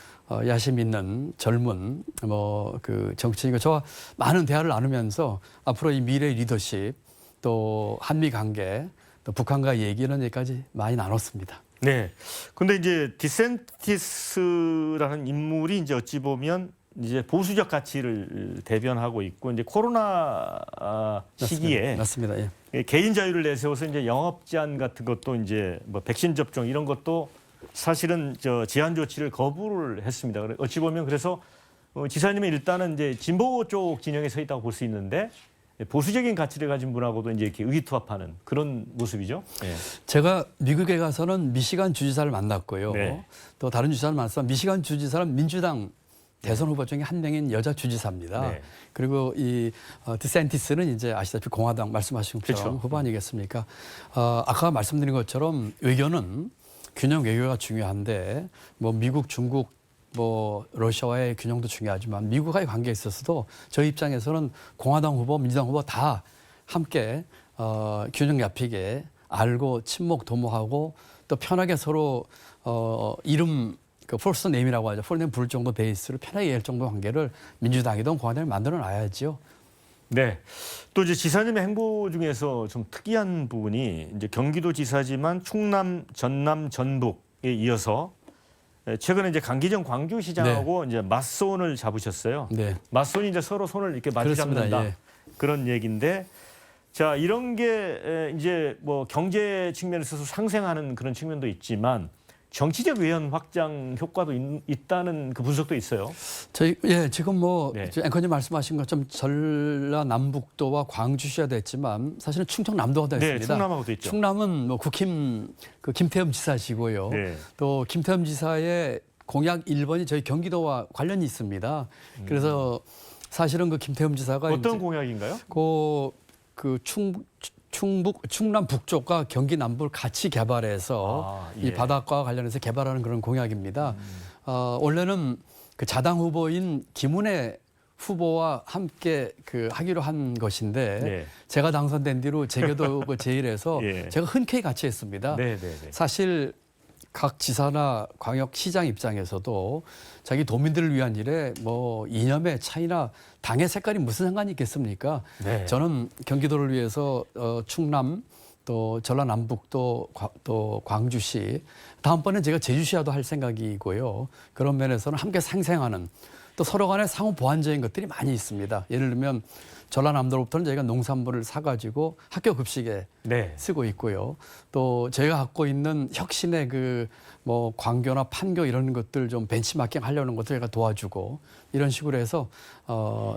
야심 있는 젊은 뭐 그 정치인이고 저와 많은 대화를 나누면서 앞으로 이 미래 리더십 또 한미 관계 또 북한과 얘기는 여기까지 많이 나눴습니다. 네. 근데 이제 디센티스라는 인물이 이제 어찌 보면 이제 보수적 가치를 대변하고 있고 이제 코로나 시기에 맞습니다. 예. 개인 자유를 내세워서 이제 영업 제한 같은 것도 이제 뭐 백신 접종 이런 것도 사실은 저 제한 조치를 거부를 했습니다. 어찌 보면 그래서 지사님은 일단은 이제 진보 쪽 진영에 서 있다고 볼 수 있는데 보수적인 가치를 가진 분하고도 이제 이렇게 의기투합하는 그런 모습이죠. 네. 제가 미국에 가서는 미시간 주지사를 만났고요. 네. 또 다른 주지사를 만났어. 미시간 주지사는 민주당 대선 후보 중에 한 명인 여자 주지사입니다. 네. 그리고 이 디센티스는 이제 아시다시피 공화당 말씀하신 것처럼 그렇죠. 후보 아니겠습니까? 아까 말씀드린 것처럼 외교는 균형 외교가 중요한데 뭐 미국, 중국, 뭐 러시아와의 균형도 중요하지만 미국과의 관계에 있어서도 저희 입장에서는 공화당 후보, 민주당 후보 다 함께 균형 잡히게 알고 친목 도모하고 또 편하게 서로 이름 그 폴스 네임이라고 하죠. 폴네임 부를 정도 베이스를 편하게 얘기할 정도 관계를 민주당이든 공화당이 만들어 놔야지요. 네. 또 이제 지사님의 행보 중에서 좀 특이한 부분이 이제 경기도지사지만 충남, 전남, 전북에 이어서 최근에 이제 강기정 광주시장하고 이제 맞손을 잡으셨어요. 네. 맞손이 이제 서로 손을 이렇게 마주 그렇습니다. 잡는다. 예. 그런 얘기인데 자, 이런 게 이제 뭐 경제 측면에서 상생하는 그런 측면도 있지만 정치적 외연 확장 효과도 있다는 그 분석도 있어요. 지금 뭐 네. 앵커님 말씀하신 것처럼 전라남북도와 광주시가 됐지만 사실은 충청남도가 됐습니다. 네, 충남하고 도 있죠. 충남은 뭐 국힘 그 김태흠 지사시고요. 네. 또 김태흠 지사의 공약 1번이 저희 경기도와 관련이 있습니다. 그래서 사실은 그 김태흠 지사가 어떤 이제 공약인가요? 충남 북쪽과 경기 남부를 같이 개발해서 예. 이 바닷가와 관련해서 개발하는 그런 공약입니다. 원래는 그 자당 후보인 김은혜 후보와 함께 하기로 한 것인데 네. 제가 당선된 뒤로 제게도 제일해서 예. 제가 흔쾌히 같이 했습니다. 네. 사실 각 지사나 광역시장 입장에서도 자기 도민들을 위한 일에 뭐 이념의 차이나 당의 색깔이 무슨 상관이 있겠습니까? 네. 저는 경기도를 위해서 충남 또 전라남북도 또 광주시 다음번엔 제가 제주시와도 할 생각이고요. 그런 면에서는 함께 상생하는 또 서로 간에 상호 보완적인 것들이 많이 있습니다. 예를 들면 전라남도로부터는 저희가 농산물을 사가지고 학교 급식에 네. 쓰고 있고요. 또 저희가 갖고 있는 혁신의 뭐 광교나 판교 이런 것들 좀 벤치마킹 하려는 것들 저희가 도와주고 이런 식으로 해서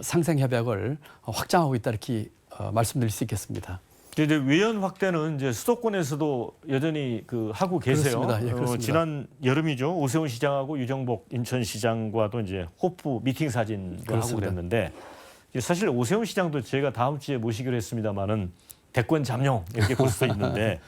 상생 협약을 확장하고 있다 이렇게 말씀드릴 수 있겠습니다. 이제 외연 확대는 이제 수도권에서도 여전히 하고 계세요. 그렇습니다. 예, 그렇습니다. 지난 여름이죠. 오세훈 시장하고 유정복 인천시장과도 이제 호프 미팅 사진도 하고 그렇습니다. 그랬는데 사실 오세훈 시장도 저희가 다음 주에 모시기로 했습니다만은 대권 잠룡 이렇게 볼 수도 있는데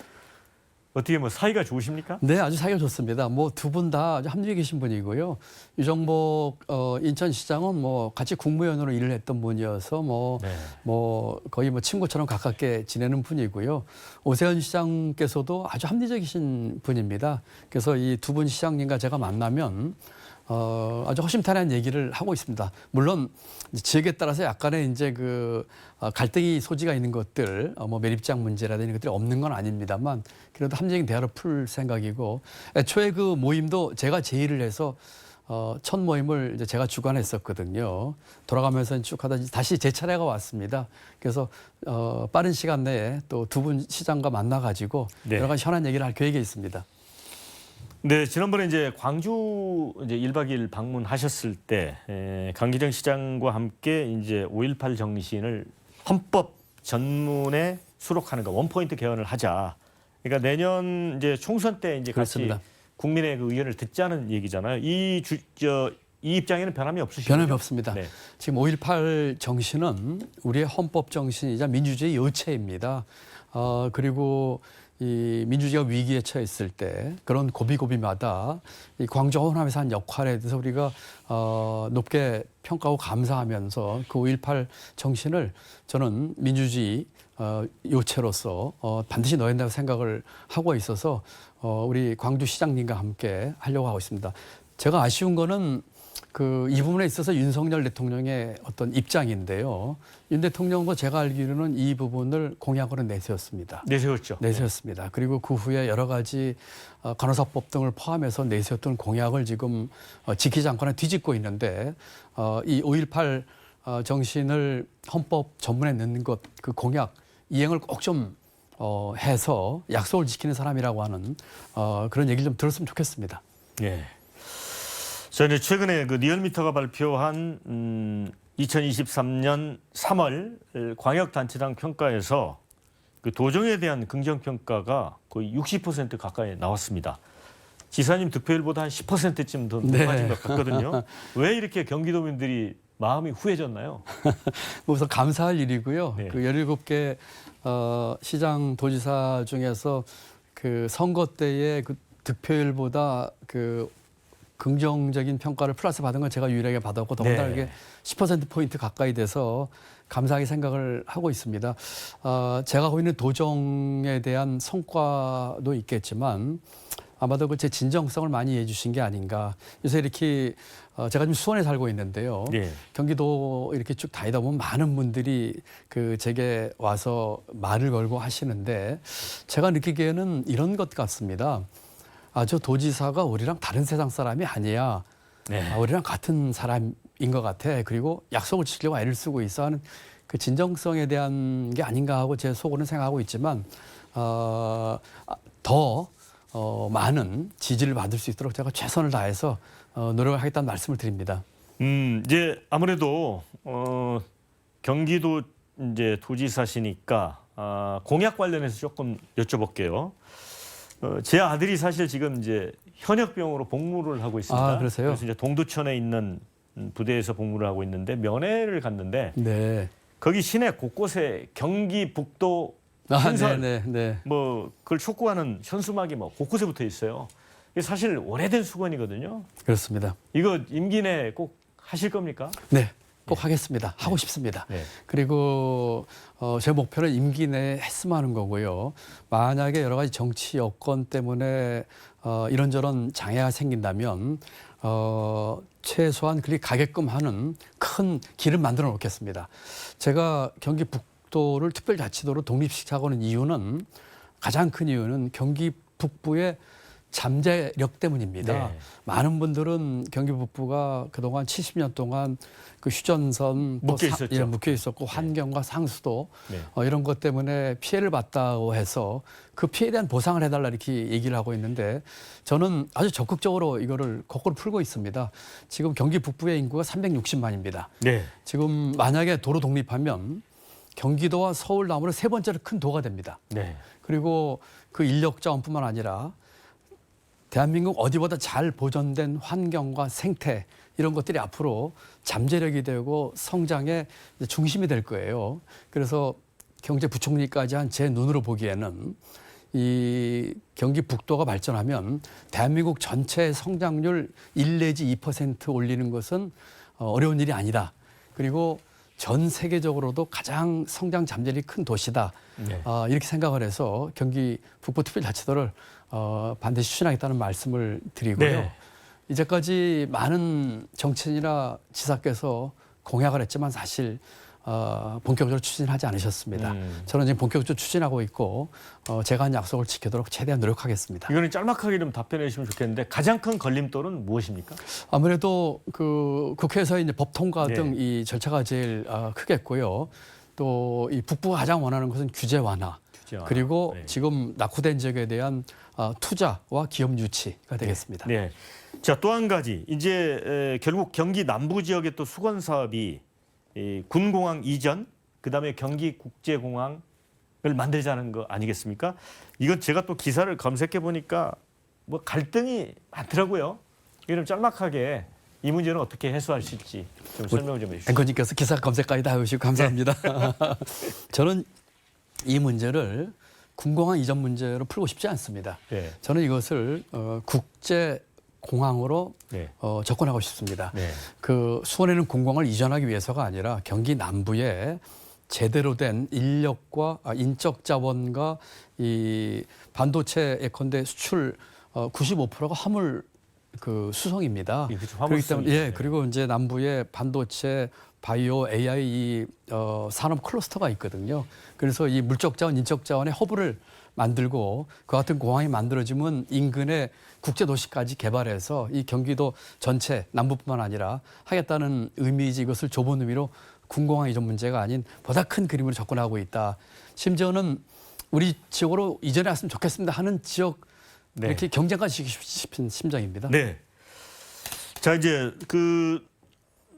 어떻게 뭐 사이가 좋으십니까? 네, 아주 사이가 좋습니다. 뭐 두 분 다 아주 합류해 계신 분이고요. 유정복 인천시장은 뭐 같이 국무위원으로 일을 했던 분이어서 뭐 거의 뭐 친구처럼 가깝게 지내는 분이고요. 오세훈 시장께서도 아주 합리적이신 분입니다. 그래서 이 두 분 시장님과 제가 만나면 아주 허심탄회한 얘기를 하고 있습니다. 물론 지역에 따라서 약간의 이제 갈등이 소지가 있는 것들, 뭐 매립장 문제라든지 이런 것들이 없는 건 아닙니다만 그래도 합리적인 대화를 풀 생각이고 애초에 그 모임도 제가 제의를 해서 첫 모임을 이제 제가 주관했었거든요. 돌아가면서 쭉 하다 다시 제 차례가 왔습니다. 그래서 빠른 시간 내에 또 두 분 시장과 만나가지고 네. 여러 가지 현안 얘기를 할 계획에 있습니다. 네, 지난번에 이제 광주 이제 1박 2일 방문하셨을 때 강기정 시장과 함께 이제 5.18 정신을 헌법 전문에 수록하는 거 원포인트 개헌을 하자. 그러니까 내년 이제 총선 때 이제 그렇습니다. 같이 국민의 그 의견을 듣자는 얘기잖아요. 이 입장에는 변함이 없으시죠? 변함이 없습니다. 네. 지금 5.18 정신은 우리의 헌법 정신이자 민주주의 요체입니다. 그리고 이 민주주의가 위기에 처했을 때 그런 고비고비마다 이 광주 호남에서 한 역할에 대해서 우리가 높게 평가하고 감사하면서 그 5.18 정신을 저는 민주주의 요체로서 반드시 넣어야 된다고 생각을 하고 있어서 우리 광주 시장님과 함께 하려고 하고 있습니다. 제가 아쉬운 거는 이 부분에 있어서 윤석열 대통령의 어떤 입장인데요. 윤 대통령도 제가 알기로는 이 부분을 공약으로 내세웠습니다. 내세웠죠. 내세웠습니다. 그리고 그 후에 여러 가지 간호사법 등을 포함해서 내세웠던 공약을 지금 지키지 않거나 뒤집고 있는데 이 5.18 정신을 헌법 전문에 넣는 것, 그 공약 이행을 꼭 좀 해서 약속을 지키는 사람이라고 하는 그런 얘기를 좀 들었으면 좋겠습니다. 예. 저는 최근에 그 리얼미터가 발표한 2023년 3월 광역단체장 평가에서 그 도정에 대한 긍정 평가가 거의 60% 가까이 나왔습니다. 지사님 득표율보다 한 10%쯤 더 높아진 것 같거든요. 왜 이렇게 경기도민들이 마음이 후해졌나요? 우선 감사할 일이고요. 네. 그 17개 시장 도지사 중에서 그 선거 때의 그 득표율보다 그 긍정적인 평가를 플러스 받은 건 제가 유일하게 받았고 더군다나 이게 10%포인트 가까이 돼서 감사하게 생각을 하고 있습니다. 제가 하고 있는 도정에 대한 성과도 있겠지만 아마도 제 진정성을 많이 해주신 게 아닌가. 요새 이렇게 제가 지금 수원에 살고 있는데요. 네. 경기도 이렇게 쭉 다니다 보면 많은 분들이 제게 와서 말을 걸고 하시는데 제가 느끼기에는 이런 것 같습니다. 저 도지사가 우리랑 다른 세상 사람이 아니야. 네. 우리랑 같은 사람인 것 같아. 그리고 약속을 지키려고 애를 쓰고 있어 하는 그 진정성에 대한 게 아닌가 하고 제 속으로는 생각하고 있지만 더 많은 지지를 받을 수 있도록 제가 최선을 다해서 노력을 하겠다는 말씀을 드립니다. 이제 아무래도 경기도 이제 도지사시니까 공약 관련해서 조금 여쭤볼게요. 제 아들이 사실 지금 이제 현역병으로 복무를 하고 있습니다. 아, 그러세요? 그래서 이제 동두천에 있는 부대에서 복무를 하고 있는데 면회를 갔는데 네. 거기 시내 곳곳에 경기 북도 아, 현설 네. 뭐 그걸 촉구하는 현수막이 뭐 곳곳에 붙어 있어요. 이게 사실 오래된 수건이거든요. 그렇습니다. 이거 임기 내에 꼭 하실 겁니까? 네. 꼭 하겠습니다. 하고 싶습니다. 네. 그리고 제 목표는 임기 내에 했으면 하는 거고요. 만약에 여러 가지 정치 여건 때문에 이런저런 장애가 생긴다면 최소한 그리 가게끔 하는 큰 길을 만들어 놓겠습니다. 제가 경기 북도를 특별자치도로 독립시키고는 이유는 가장 큰 이유는 경기 북부의 잠재력 때문입니다. 네. 많은 분들은 경기 북부가 그동안 70년 동안 그 휴전선 묶여 있었죠. 묶여 있었고 환경과 상수도 네. 이런 것 때문에 피해를 봤다고 해서 그 피해에 대한 보상을 해달라 이렇게 얘기를 하고 있는데 저는 아주 적극적으로 이거를 거꾸로 풀고 있습니다. 지금 경기 북부의 인구가 360만입니다. 네. 지금 만약에 도로 독립하면 경기도와 서울 다음으로 세 번째로 큰 도가 됩니다. 네. 그리고 그 인력 자원뿐만 아니라 대한민국 어디보다 잘 보존된 환경과 생태 이런 것들이 앞으로 잠재력이 되고 성장의 중심이 될 거예요. 그래서 경제부총리까지 한 제 눈으로 보기에는 이 경기 북도가 발전하면 대한민국 전체 성장률 1 내지 2% 올리는 것은 어려운 일이 아니다. 그리고 전 세계적으로도 가장 성장 잠재력이 큰 도시다. 네. 이렇게 생각을 해서 경기 북부특별자치도를 반드시 추진하겠다는 말씀을 드리고요. 네. 이제까지 많은 정치인이나 지사께서 공약을 했지만 사실 본격적으로 추진하지 않으셨습니다. 저는 지금 본격적으로 추진하고 있고 제가 한 약속을 지키도록 최대한 노력하겠습니다. 이거는 짤막하게 좀 답변해 주시면 좋겠는데 가장 큰 걸림돌은 무엇입니까? 아무래도 그 국회에서 이제 법 통과 네. 등 이 절차가 제일 크겠고요. 또 이 북부가 가장 원하는 것은 규제 완화. 규제 완화. 그리고 네. 지금 낙후된 지역에 대한 투자와 기업 유치가 되겠습니다. 네. 자, 또 한 가지. 이제 결국 경기 남부 지역의 또 수건 사업이 이 군공항 이전, 그다음에 경기 국제공항을 만들자는 거 아니겠습니까? 이건 제가 또 기사를 검색해 보니까 뭐 갈등이 많더라고요. 이런 짤막하게 이 문제는 어떻게 해소하실지 좀 설명 좀 해주시죠. 앵커님께서 기사 검색까지 다 해주시고 감사합니다. 저는 이 문제를 군공항 이전 문제로 풀고 싶지 않습니다. 네. 저는 이것을 국제 공항으로 네. 접근하고 싶습니다. 네. 그 수원에는 공항을 이전하기 위해서가 아니라 경기 남부에 제대로 된 인력과 인적 자원과 이 반도체 예컨대 수출 95%가 화물 그 수송입니다. 그렇죠. 그렇기 때문에 화물선이죠. 그리고 이제 남부에 반도체, 바이오, AI 이 산업 클러스터가 있거든요. 그래서 이 물적 자원, 인적 자원의 허브를 만들고 그 같은 공항이 만들어지면 인근의 국제 도시까지 개발해서 이 경기도 전체 남부뿐만 아니라 하겠다는 의미이지 이것을 좁은 의미로 군공항 이전 문제가 아닌 보다 큰 그림으로 접근하고 있다. 심지어는 우리 지역으로 이전해 왔으면 좋겠습니다 하는 지역 네. 이렇게 경쟁까지 시키고 싶은 심정입니다. 네. 자, 이제 그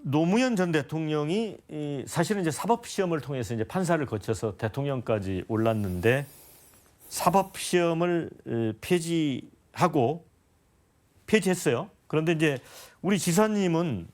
노무현 전 대통령이 사실은 이제 사법 시험을 통해서 이제 판사를 거쳐서 대통령까지 올랐는데 사법 시험을 폐지했어요. 그런데 이제 우리 지사님은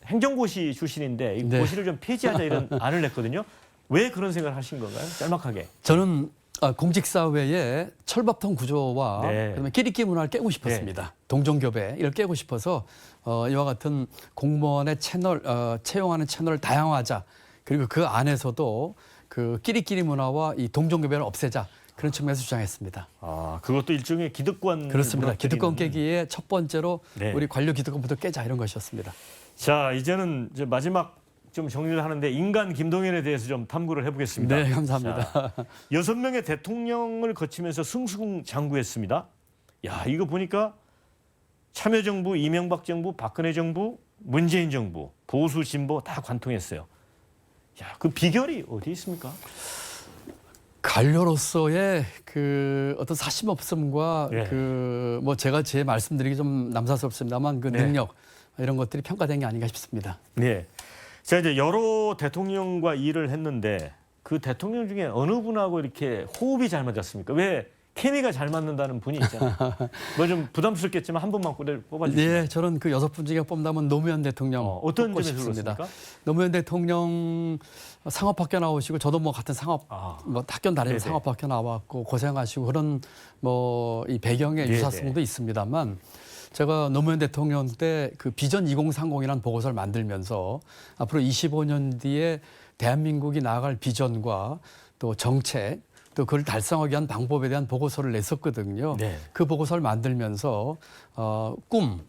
행정고시 출신인데 이 네. 고시를 좀 폐지하자 이런 안을 냈거든요. 왜 그런 생각을 하신 건가요? 짤막하게. 저는 공직사회의 철밥통 구조와 네. 그다음에 끼리끼 문화를 깨고 싶었습니다. 동종교배 이걸 깨고 싶어서 이와 같은 공무원의 채널 채용하는 채널을 다양화하자. 그리고 그 안에서도 그 끼리끼리 문화와 이 동종교배를 없애자. 그런 측면에서 주장했습니다. 아, 그것도 일종의 기득권. 그렇습니다. 무너뜨리는- 기득권 깨기에 첫 번째로 네. 우리 관료 기득권부터 깨자 이런 것이었습니다. 자, 이제는 이제 마지막 좀 정리를 하는데 인간 김동연에 대해서 좀 탐구를 해보겠습니다. 네, 감사합니다. 6명의 대통령을 거치면서 승승장구했습니다. 야, 이거 보니까 참여정부, 이명박 정부, 박근혜 정부, 문재인 정부, 보수, 진보 다 관통했어요. 야, 그 비결이 어디 있습니까? 관료로서의 그 어떤 사심 없음과 예. 그 뭐 제가 제 말씀드리기 좀 남사스럽습니다만 그 네. 능력 이런 것들이 평가된 게 아닌가 싶습니다. 네. 제가 이제 여러 대통령과 일을 했는데 그 대통령 중에 어느 분하고 이렇게 호흡이 잘 맞았습니까? 왜 케미가 잘 맞는다는 분이 있잖아요. 뭐 좀 부담스럽겠지만 한 분만 뽑아주시면. 네, 저는 그 6분 중에 뽑다면 노무현 대통령 어떤 뽑고 점에서 싶습니다. 그렇습니까? 노무현 대통령 상업학교 나오시고 저도 뭐 같은 상업 뭐 학교 다니고 네네. 상업학교 나왔고 고생하시고 그런 뭐 이 배경의 네네. 유사성도 있습니다만 제가 노무현 대통령 때 그 비전 2030이라는 보고서를 만들면서 앞으로 25년 뒤에 대한민국이 나아갈 비전과 또 정책 또 그걸 달성하기 위한 방법에 대한 보고서를 냈었거든요. 네. 그 보고서를 만들면서 꿈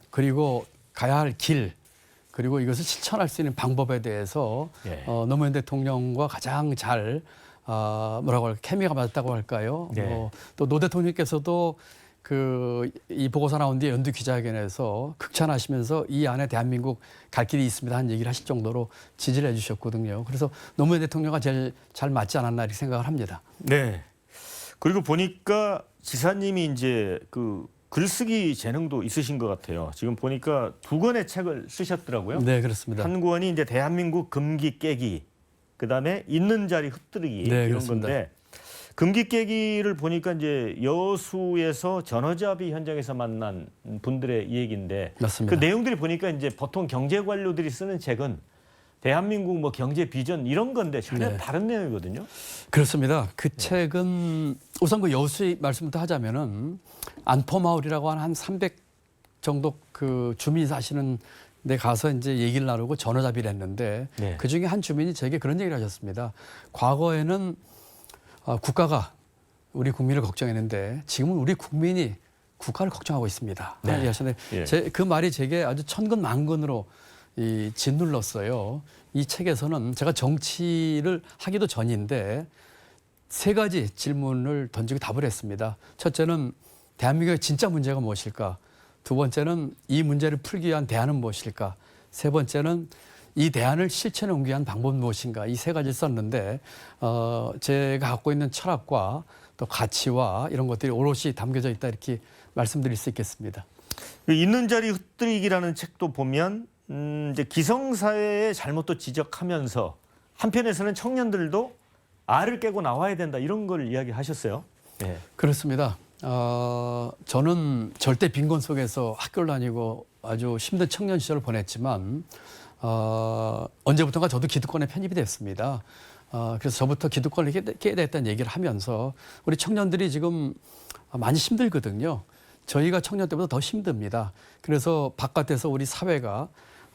그리고 가야 할 길 그리고 이것을 실천할 수 있는 방법에 대해서 네. 노무현 대통령과 가장 잘 뭐라고 할까 케미가 맞았다고 할까요? 네. 또 노 대통령께서도 그 이 보고서 나온 뒤에 연두 기자회견에서 극찬하시면서 이 안에 대한민국 갈 길이 있습니다 한 얘기를 하실 정도로 지지를 해주셨거든요. 그래서 노무현 대통령과 제일 잘 맞지 않았나 이렇게 생각을 합니다. 네. 그리고 보니까 지사님이 이제 그 글쓰기 재능도 있으신 것 같아요. 지금 보니까 2권의 책을 쓰셨더라고요. 네, 그렇습니다. 한 권이 이제 대한민국 금기 깨기, 그다음에 있는 자리 흩뜨리기 네, 이런 그렇습니다. 건데 금기 깨기를 보니까 이제 여수에서 전어잡이 현장에서 만난 분들의 얘기인데 맞습니다. 그 내용들이 보니까 이제 보통 경제 관료들이 쓰는 책은 대한민국 뭐 경제 비전 이런 건데 전혀 네. 다른 내용이거든요. 그렇습니다. 그 책은 우선 그 여수 말씀부터 하자면은 안포마을이라고 한 300 정도 그 주민이 사시는 데 가서 이제 얘기를 나누고 전어잡이를 했는데 네. 그 중에 한 주민이 제게 그런 얘기를 하셨습니다. 과거에는 국가가 우리 국민을 걱정했는데 지금은 우리 국민이 국가를 걱정하고 있습니다. 네. 하는 얘기하셨는데 예. 그 말이 제게 아주 천근만근으로 짓눌렀어요. 이 책에서는 제가 정치를 하기도 전인데 3가지 질문을 던지고 답을 했습니다. 첫째는 대한민국의 진짜 문제가 무엇일까? 2번째는 이 문제를 풀기 위한 대안은 무엇일까? 3번째는 이 대안을 실천에 옮기기 위한 방법은 무엇인가? 이 3가지를 썼는데 제가 갖고 있는 철학과 또 가치와 이런 것들이 오롯이 담겨져 있다 이렇게 말씀드릴 수 있겠습니다. 그 있는 자리 흩뜨리기라는 책도 보면 이제 기성사회의 잘못도 지적하면서 한편에서는 청년들도 알을 깨고 나와야 된다 이런 걸 이야기하셨어요. 네. 그렇습니다. 저는 절대 빈곤 속에서 학교를 다니고 아주 힘든 청년 시절을 보냈지만 언제부턴가 저도 기득권에 편입이 됐습니다. 그래서 저부터 기득권을 깨야 됐다는 얘기를 하면서 우리 청년들이 지금 많이 힘들거든요. 저희가 청년 때보다 더 힘듭니다. 그래서 바깥에서 우리 사회가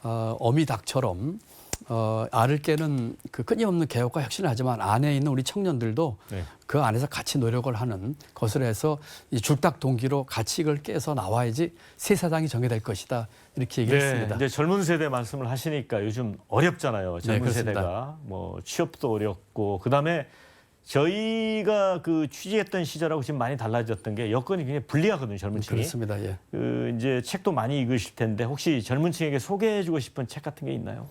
어미닭처럼 알을 깨는 그 끊임없는 개혁과 혁신을 하지만 안에 있는 우리 청년들도 네. 그 안에서 같이 노력을 하는 것으로 해서 이 줄딱 동기로 같이 이걸 깨서 나와야지 새 세상이 정해될 것이다 이렇게 얘기를 했습니다. 이제 젊은 세대 말씀을 하시니까 요즘 어렵잖아요. 젊은 그렇습니다. 세대가 뭐 취업도 어렵고 그다음에 저희가 그 취재했던 시절하고 지금 많이 달라졌던 게 여건이 굉장히 불리하거든요. 젊은 층이. 그렇습니다. 예. 그 이제 책도 많이 읽으실 텐데 혹시 젊은 층에게 소개해주고 싶은 책 같은 게 있나요?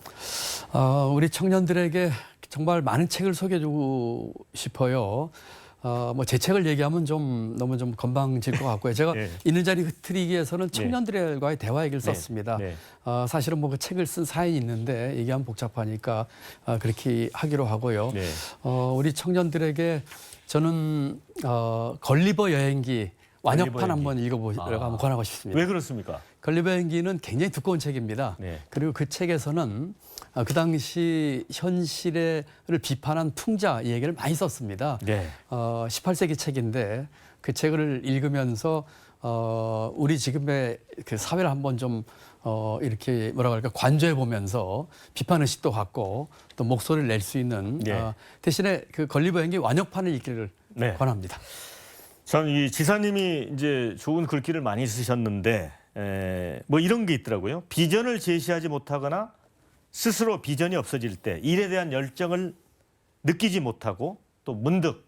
우리 청년들에게 정말 많은 책을 소개해주고 싶어요. 뭐 제 책을 얘기하면 너무 좀 건방질 것 같고요. 제가 네. 있는 자리 흩뜨리기에서는 청년들과의 대화 얘기를 썼습니다. 네. 사실은 뭐 그 책을 쓴 사연이 있는데 얘기하면 복잡하니까 그렇게 하기로 하고요. 네. 우리 청년들에게 저는 걸리버 여행기 완역판 걸리버 여행기. 한번 읽어보시라고 한번 권하고 싶습니다. 왜 그렇습니까? 걸리버 여행기는 굉장히 두꺼운 책입니다. 네. 그리고 그 책에서는 그 당시 현실을 비판한 풍자 얘기를 많이 썼습니다. 네. 18세기 책인데 그 책을 읽으면서 우리 지금의 그 사회를 한번 좀 이렇게 뭐라고 할까 관조해 보면서 비판 의식도 갖고 또 목소리를 낼 수 있는 네. 대신에 그 걸리버 여행기 완역판을 읽기를 네. 권합니다. 전 이 지사님이 이제 좋은 글귀를 많이 쓰셨는데 뭐 이런 게 있더라고요. 비전을 제시하지 못하거나 스스로 비전이 없어질 때 일에 대한 열정을 느끼지 못하고 또 문득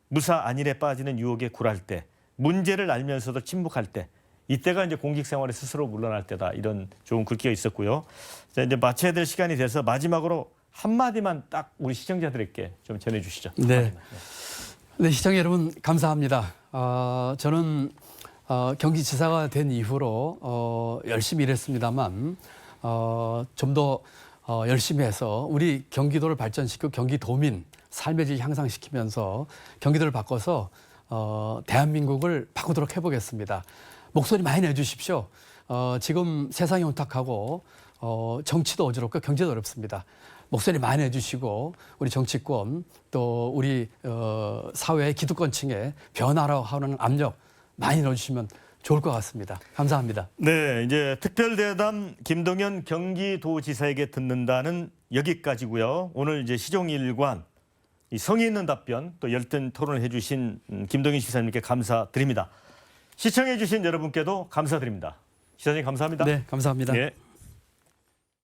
무사 안일에 빠지는 유혹에 굴할 때 문제를 알면서도 침묵할 때 이때가 이제 공직 생활에 스스로 물러날 때다 이런 좋은 글귀가 있었고요. 자, 이제 마쳐야 될 시간이 돼서 마지막으로 한마디만 딱 우리 시청자들에게 좀 전해주시죠. 네. 한마디만. 네. 네, 시청자 여러분 감사합니다. 저는 경기지사가 된 이후로 열심히 일했습니다만 좀 더 열심히 해서 우리 경기도를 발전시키고 경기도민 삶의 질 향상시키면서 경기도를 바꿔서 대한민국을 바꾸도록 해보겠습니다. 목소리 많이 내주십시오. 지금 세상이 혼탁하고 정치도 어지럽고 경제도 어렵습니다. 목소리 많이 내주시고 우리 정치권 또 우리 사회의 기득권층에 변화라고 하는 압력 많이 넣어주시면 좋을 것 같습니다. 감사합니다. 네, 이제 특별대담 김동연 경기도지사에게 듣는다는 여기까지고요. 오늘 이제 시종일관 이 성의 있는 답변 또 열띤 토론을 해주신 김동연 지사님께 감사드립니다. 시청해주신 여러분께도 감사드립니다. 지사님 감사합니다. 네, 감사합니다. 예.